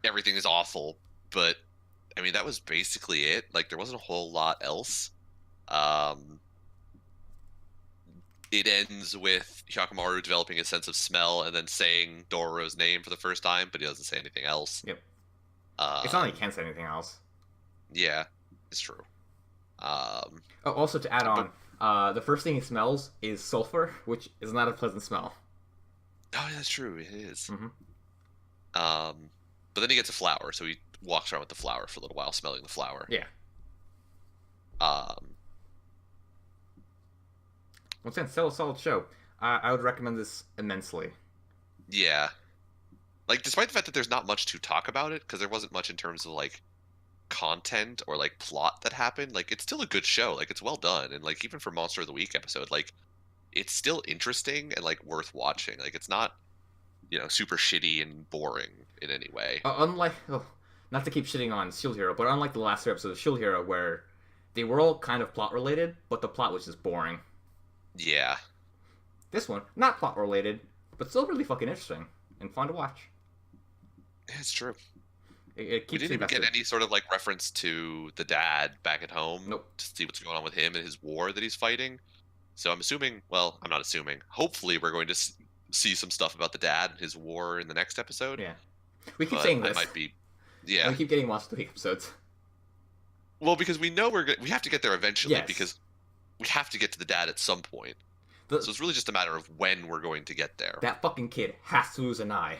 Everything is awful. But I mean that was basically it. Like there wasn't a whole lot else. It ends with Hyakkimaru developing a sense of smell and then saying Dororo's name for the first time, but he doesn't say anything else. Yep. It's not like he can't say anything else. Yeah, it's true. Also, to add on, the first thing he smells is sulfur, which is not a pleasant smell. Oh, that's true. It is. Mm-hmm. But then he gets a flower, so he walks around with the flower for a little while, smelling the flower. Yeah. Once again, still a solid show. I would recommend this immensely. Yeah. Like, despite the fact that there's not much to talk about it, because there wasn't much in terms of, like, content or, like, plot that happened, like, it's still a good show. Like, it's well done. And, like, even for Monster of the Week episode, like, it's still interesting and, like, worth watching. Like, it's not, you know, super shitty and boring in any way. Unlike, not to keep shitting on Shield Hero, but unlike the last 3 episodes of Shield Hero, where they were all kind of plot-related, but the plot was just boring. Yeah. This one, not plot-related, but still really fucking interesting and fun to watch. Yeah, it's true. It keeps we didn't even get any sort of like reference to the dad back at home. Nope. To see what's going on with him and his war that he's fighting. So I'm assuming, well, I'm not assuming. Hopefully we're going to see some stuff about the dad and his war in the next episode. Yeah. We keep saying this. It might be, yeah. We keep getting Monster of the Week episodes. Well, because we know we have to get there eventually, yes. Because we have to get to the dad at some point. So it's really just a matter of when we're going to get there. That fucking kid has to lose an eye.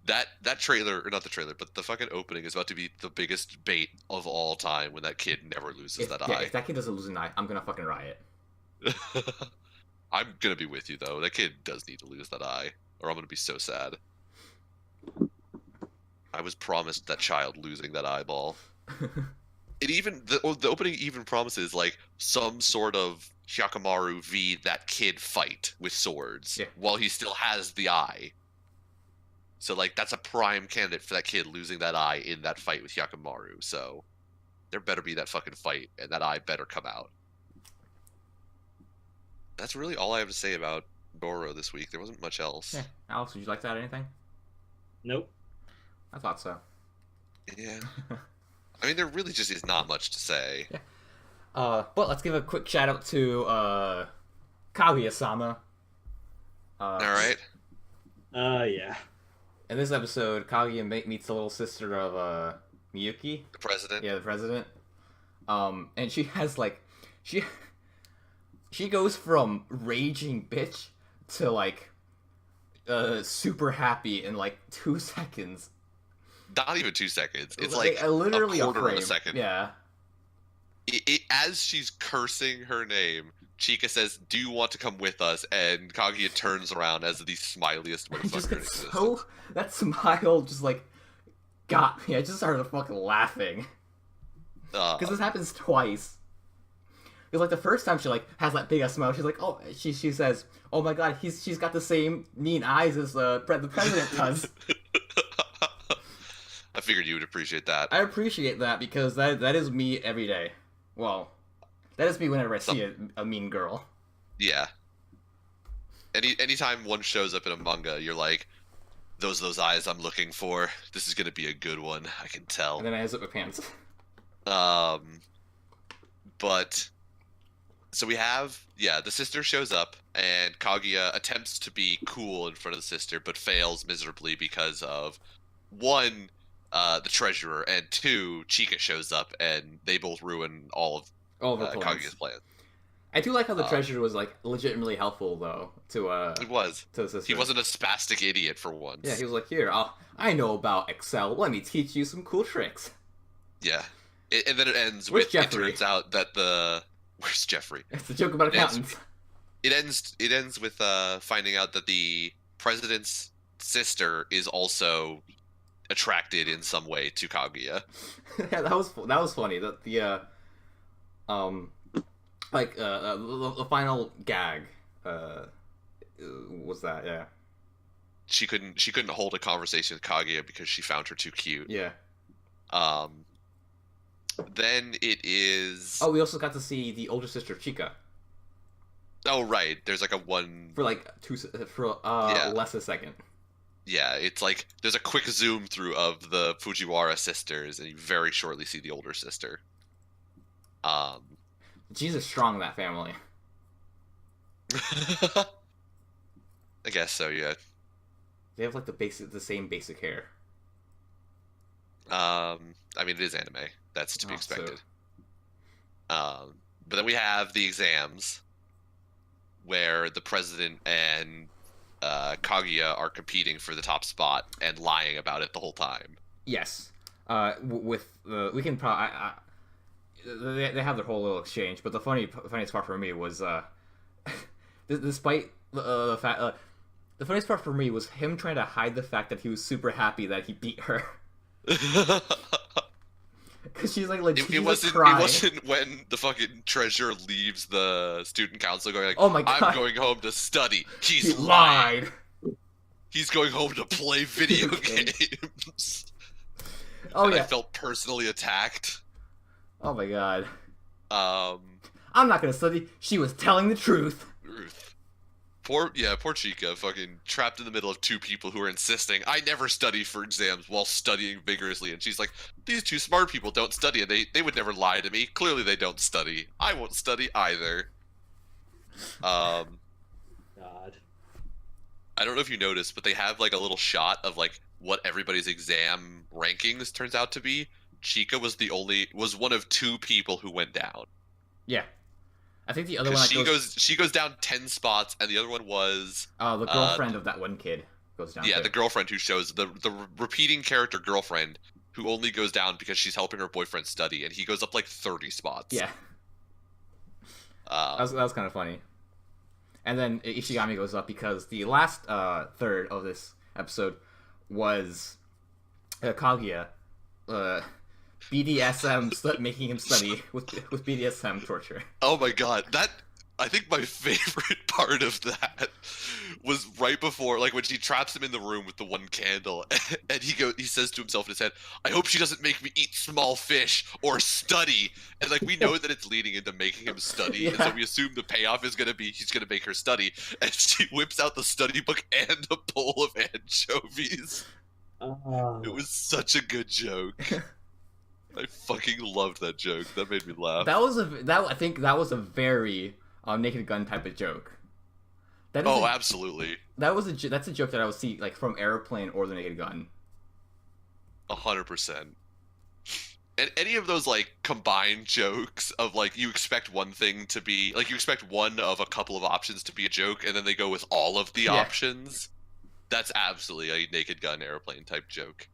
That trailer, or not the trailer, but the fucking opening is about to be the biggest bait of all time when that kid never loses that eye. If that kid doesn't lose an eye, I'm gonna fucking riot. I'm gonna be with you though. That kid does need to lose that eye, or I'm gonna be so sad. I was promised that child losing that eyeball. It even the opening even promises like some sort of Hyakkimaru v that kid fight with swords while he still has the eye. So like that's a prime candidate for that kid losing that eye in that fight with Hyakkimaru. So there better be that fucking fight and that eye better come out. That's really all I have to say about Dororo this week. There wasn't much else. Yeah. Alex, would you like to add anything? Nope. I thought so. Yeah. I mean, there really just is not much to say. Yeah. But let's give a quick shout out to Kaguya-sama. All right. Yeah. In this episode, Kaguya meets the little sister of Miyuki. The president. Yeah, the president. And she has like, she goes from raging bitch to like, super happy in like 2 seconds. Not even 2 seconds. It's like literally a quarter a frame. of a second. Yeah. As she's cursing her name, Chika says, "Do you want to come with us?" And Kaguya turns around as the smiliest motherfucker in existence. That smile just like got me. I just started fucking laughing because this happens twice. Because like the first time she like has that big ass smile, she's like, oh, she says, "Oh my god, she's got the same mean eyes as the president does." I figured you would appreciate that. I appreciate that because that is me every day. Well, that is me whenever I see a mean girl. Yeah. Anytime one shows up in a manga, you're like, those eyes I'm looking for. This is gonna be a good one. I can tell. And then I zip my pants. But so we have the sister shows up and Kaguya attempts to be cool in front of the sister, but fails miserably because of one, the treasurer, and 2, Chika shows up and they both ruin all of Kaguya's plans. I do like how the treasurer was like legitimately helpful though to it was to the sister. He wasn't a spastic idiot for once. Yeah, he was like, here, I know about Excel. Let me teach you some cool tricks. Yeah, and then it ends Where's with Jeffrey? It turns out that where's Jeffrey? It's a joke about accountants. It ends with finding out that the president's sister is also attracted in some way to Kaguya. Yeah, that was funny. That the final gag was that? Yeah. She couldn't hold a conversation with Kaguya because she found her too cute. Yeah. Then it is. Oh, we also got to see the older sister Chika Oh right, there's like a one. for like less a second. Yeah, it's like there's a quick zoom through of the Fujiwara sisters, and you very shortly see the older sister. Jesus, strong, that family. I guess so. Yeah. They have like the same basic hair. I mean, it is anime. That's to be Oh, expected. But then we have the exams, where the president and Kaguya are competing for the top spot and lying about it the whole time. Yes. We can probably. They have their whole little exchange, but the funniest part for me was despite the fact. The funniest part for me was him trying to hide the fact that he was super happy that he beat her. Because she's like legit crying. It wasn't when the fucking treasurer leaves the student council going like, "Oh my God, I'm going home to study." he He's lied. He's going home to play video games. Oh and yeah. I felt personally attacked. Oh my God. I'm not gonna study. She was telling the truth. Ruth. Poor Chica, fucking trapped in the middle of two people who are insisting, I never study for exams while studying vigorously. And she's like, these two smart people don't study, and they would never lie to me. Clearly they don't study. I won't study either. God. I don't know if you noticed, but they have like a little shot of like what everybody's exam rankings turns out to be. Chica was one of two people who went down. Yeah. I think the other one she goes down 10 spots, and the other one was the girlfriend of that one kid goes down. Yeah, too. the girlfriend who shows the repeating character girlfriend who only goes down because she's helping her boyfriend study, and he goes up like 30 spots. Yeah. That was kind of funny. And then Ishigami goes up because the last third of this episode was Kaguya BDSM making him study with BDSM torture. Oh my God, I think my favorite part of that was right before, like when she traps him in the room with the one candle, and he says to himself in his head, "I hope she doesn't make me eat small fish or study." And like we know that it's leading into making him study, Yeah. and so we assume the payoff is gonna be he's gonna make her study, and she whips out the study book and a bowl of anchovies. It was such a good joke. I fucking loved that joke. That made me laugh. I think that was a very Naked Gun type of joke. Absolutely. That's a joke that I would see like from Airplane or the Naked Gun. 100%. And any of those like combined jokes of like you expect one thing to be like you expect one of a couple of options to be a joke, and then they go with all of the options. That's absolutely a Naked Gun Airplane type joke.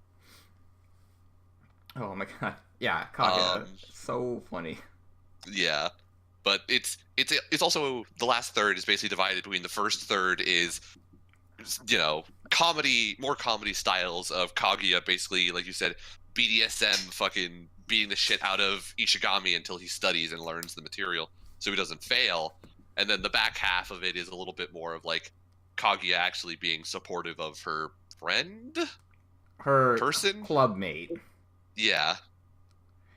Oh my God. Yeah, Kaguya. So funny. Yeah. But it's also the last third is basically divided between the first third is more comedy styles of Kaguya, basically like you said, BDSM fucking beating the shit out of Ishigami until he studies and learns the material so he doesn't fail. And then the back half of it is a little bit more of like Kaguya actually being supportive of her friend? Her person? Club mate. Yeah.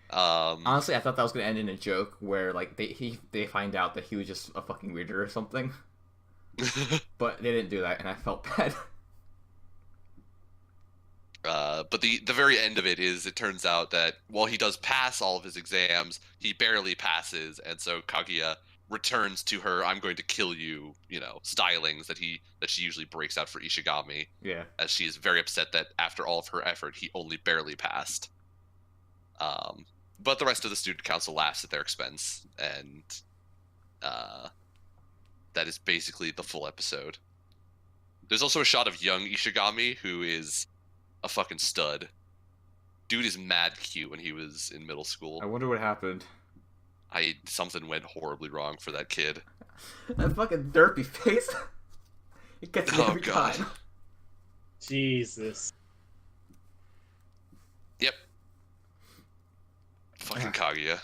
Honestly, I thought that was gonna end in a joke where like they find out that he was just a fucking weirder or something, but they didn't do that, and I felt bad. But the very end of it is, it turns out that while he does pass all of his exams, he barely passes, and so Kaguya returns to her "I'm going to kill you," stylings that she usually breaks out for Ishigami. Yeah. As she is very upset that after all of her effort, he only barely passed. But the rest of the student council laughs at their expense, and that is basically the full episode. There's also a shot of young Ishigami, who is a fucking stud. Dude is mad cute when he was in middle school. I wonder what happened. Something went horribly wrong for that kid. That fucking derpy face. It gets me every time. Jesus. Yep. Fucking Kaguya.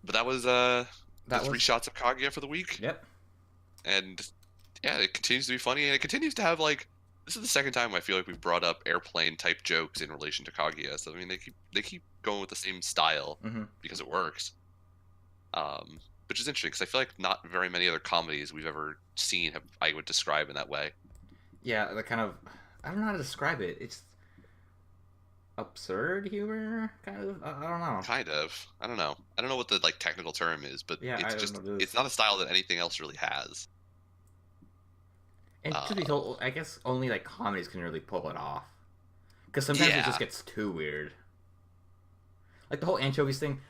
But that was the 3 shots of Kaguya for the week. Yep. And yeah, it continues to be funny, and it continues to have like, this is the second time I feel like we've brought up airplane type jokes in relation to Kaguya. So I mean, they keep going with the same style because it works. Which is interesting because I feel like not very many other comedies we've ever seen I would describe in that way. Yeah, the kind of, I don't know how to describe it. It's absurd humor, kind of. I don't know. Kind of. I don't know. I don't know what the like technical term is, but yeah, it's just it's not a style that anything else really has. And to be told, I guess only like comedies can really pull it off. Because sometimes it just gets too weird. Like the whole anchovies thing,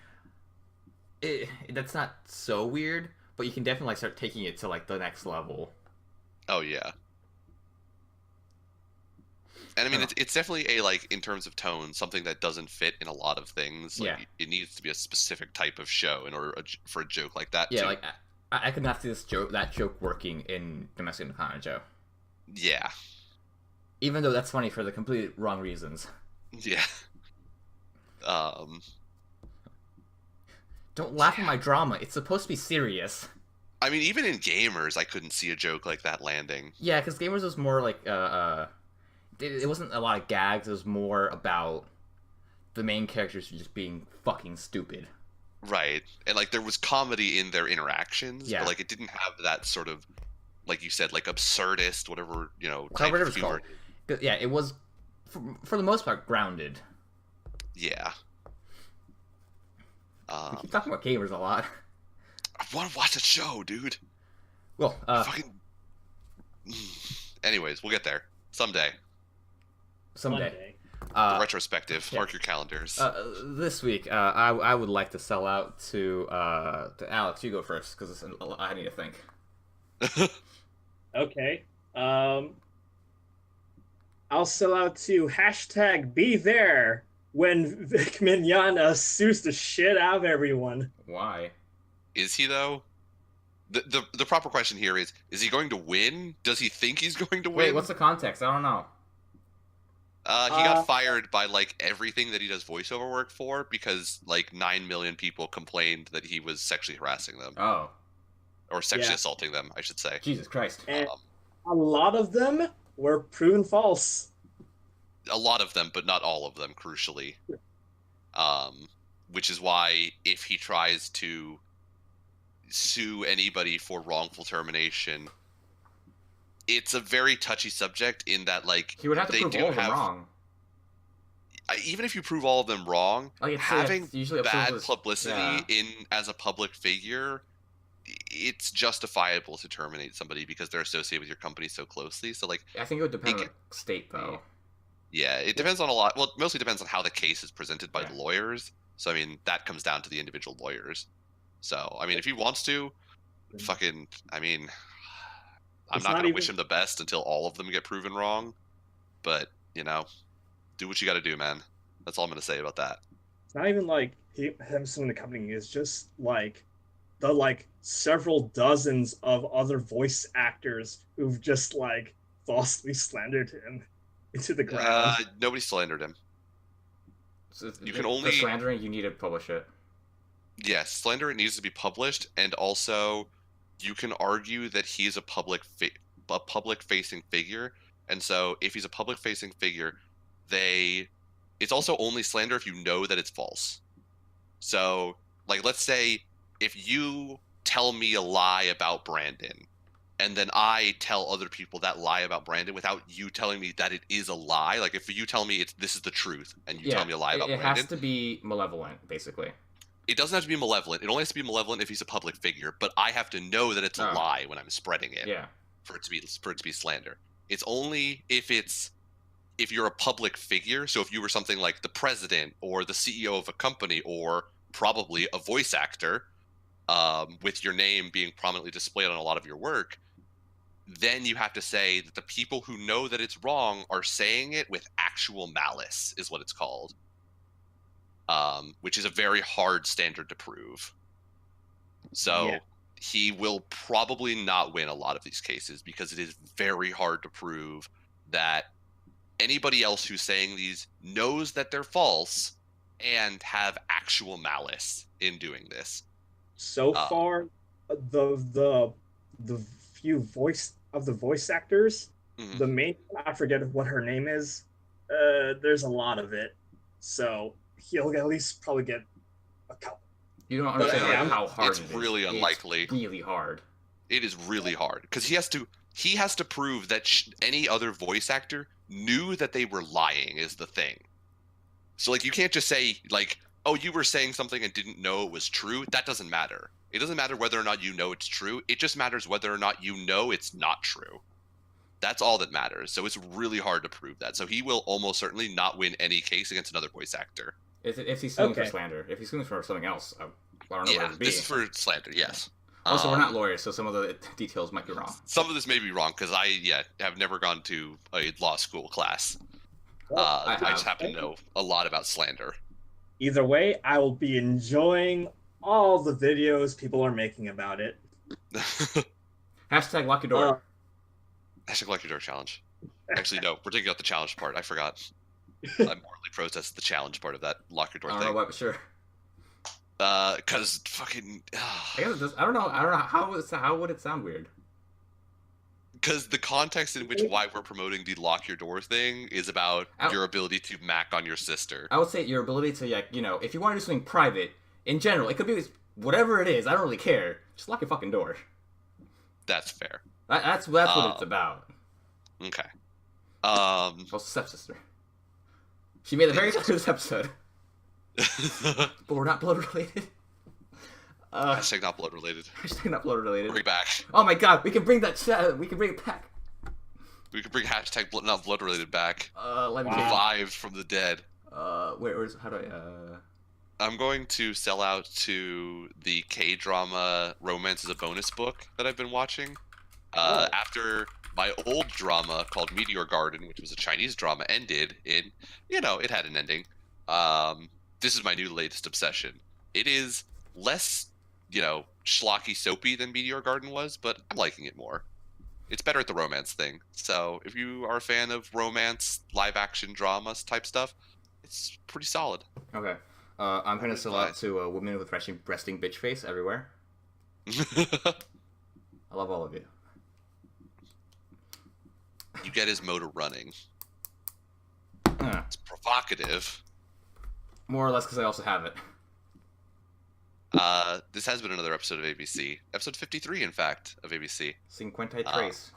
that's not so weird, but you can definitely like start taking it to like the next level. Oh yeah. And I mean, it's definitely a, like, in terms of tone, something that doesn't fit in a lot of things. Like, it needs to be a specific type of show in order for a joke like that. Yeah, like I could not see that joke working in Domestic Nakano Joe. Yeah. Even though that's funny for the completely wrong reasons. Yeah. Don't laugh at my drama. It's supposed to be serious. I mean, even in Gamers, I couldn't see a joke like that landing. Yeah, because Gamers was more like it wasn't a lot of gags. It was more about the main characters just being fucking stupid. Right. And, like, there was comedy in their interactions, but, like, it didn't have that sort of, like you said, like, absurdist, whatever, type of humor. Yeah, it was, for the most part, grounded. Yeah. We keep talking about Gamers a lot. I want to watch a show, dude. Well, anyways, we'll get there. Someday. The retrospective. Mark your calendars. This week, I would like to sell out to Alex. You go first, because I need to think. Okay. I'll sell out to #BeThere when Vic Mignogna sues the shit out of everyone. Why? Is he, though? The proper question here is he going to win? Does he think he's going to win? Wait, what's the context? I don't know. He got fired by, like, everything that he does voiceover work for because, like, 9 million people complained that he was sexually harassing them. Oh. Or sexually assaulting them, I should say. Jesus Christ. And a lot of them were proven false. A lot of them, but not all of them, crucially. Which is why if he tries to sue anybody for wrongful termination, it's a very touchy subject in that, like, he would have to prove all of them wrong. Even if you prove all of them wrong, having bad publicity as a public figure, it's justifiable to terminate somebody because they're associated with your company so closely. So, like, I think it would depend on the state, though. Yeah, it depends on a lot. Well, it mostly depends on how the case is presented by the lawyers. So, I mean, that comes down to the individual lawyers. So, I mean, if he wants to, fucking, I mean, I'm not going to wish him the best until all of them get proven wrong. But, do what you got to do, man. That's all I'm going to say about that. It's not even like him suing the company. It's just like the, like, several dozens of other voice actors who've just, like, falsely slandered him into the ground. Nobody slandered him. So you can only... For slandering, you need to publish it. Yes, slander, it needs to be published, and also you can argue that he's a public-facing figure, and so if he's a public-facing figure, it's also only slander if you know that it's false. So, like, let's say if you tell me a lie about Brandon, and then I tell other people that lie about Brandon without you telling me that it is a lie, like if you tell me this is the truth, and you tell me a lie about Brandon. It has to be malevolent, basically. It doesn't have to be malevolent. It only has to be malevolent if he's a public figure, but I have to know that it's a lie when I'm spreading it. Yeah. For it to be slander. It's only if you're a public figure, so if you were something like the president or the CEO of a company or probably a voice actor, with your name being prominently displayed on a lot of your work, then you have to say that the people who know that it's wrong are saying it with actual malice, is what it's called. Which is a very hard standard to prove. So he will probably not win a lot of these cases because it is very hard to prove that anybody else who's saying these knows that they're false and have actual malice in doing this. so Uh, far, the few voice actors, mhm. the main I forget what her name is. There's a lot of it, so he'll at least probably get a couple. You don't But understand yeah, like how hard It's it is. really unlikely. It's really hard. It is really hard because he has to prove that any other voice actor knew that they were lying is the thing. So like you can't just say like, oh, you were saying something and didn't know it was true. That doesn't matter. It doesn't matter whether or not you know it's true. It just matters whether or not you know it's not true. That's all that matters. So it's really hard to prove that. So he will almost certainly not win any case against another voice actor. If he's suing for Okay. slander, if he's suing for something else, I don't know what Yeah, it would be. this is for slander. Yes. Also, we're not lawyers, so some of the details might be wrong. Some of this may be wrong because I have never gone to a law school class. Well, I I just have. happen to know a lot about slander. either way, I will be enjoying all the videos people are making about it. Hashtag lock your door. Hashtag Lucky Door Challenge. Actually, no, we're taking out the challenge part. I forgot. I morally protest the challenge part of that lock your door I don't know thing. what, but sure. Because fucking. I guess it does, I don't know how would it sound weird. Because the context in which why we're promoting the lock your door thing is about your ability to mac on your sister. I would say your ability to, like, if you want to do something private, in general, it could be whatever it is. I don't really care. Just lock your fucking door. That's fair. That's what it's about. Okay. Also, stepsister. She made a very good this episode, but we're not blood related. Hashtag not blood related. Hashtag not blood related. Bring it back. Oh my god, we can bring that. We can bring it back. We could bring hashtag not blood related back. Let me Wow. change. Revived from the dead. Where's how do I I'm going to sell out to the K-drama Romance as a Bonus book that I've been watching. Oh. After my old drama called Meteor Garden, which was a Chinese drama, ended in, it had an ending. This is my new latest obsession. It is less, schlocky soapy than Meteor Garden was, but I'm liking it more. It's better at the romance thing. So if you are a fan of romance, live action dramas type stuff, it's pretty solid. Okay. I'm gonna sell out to a woman with resting bitch face everywhere. I love all of you. You get his motor running. Uh, It's provocative. more or less because I also have it. This has been another episode of ABC. Episode 53, in fact, of ABC. Cinquenta Trace.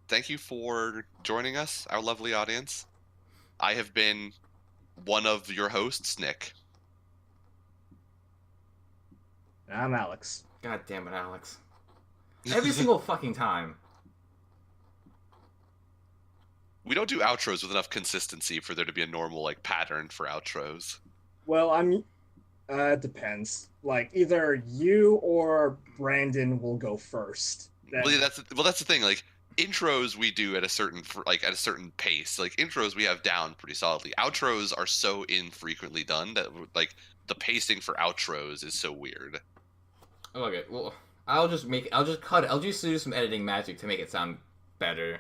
Thank you for joining us, our lovely audience. I have been one of your hosts, Nick. I'm Alex. God damn it, Alex. Every single fucking time. We don't do outros with enough consistency for there to be a normal pattern for outros. Well, it depends. Like either you or Brandon will go first. Then- Well, that's the thing. Intros we do at a certain pace. Intros we have down pretty solidly. Outros are so infrequently done that the pacing for outros is so weird. Okay, well, I'll just cut it. I'll just do some editing magic to make it sound better.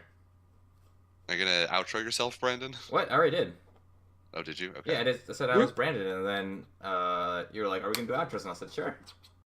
Are you gonna outro yourself, Brandon? What? I already did. Oh, did you? Okay. Yeah, I said I was Brandon, and then you were like, "Are we gonna do outros?" And I said, "Sure."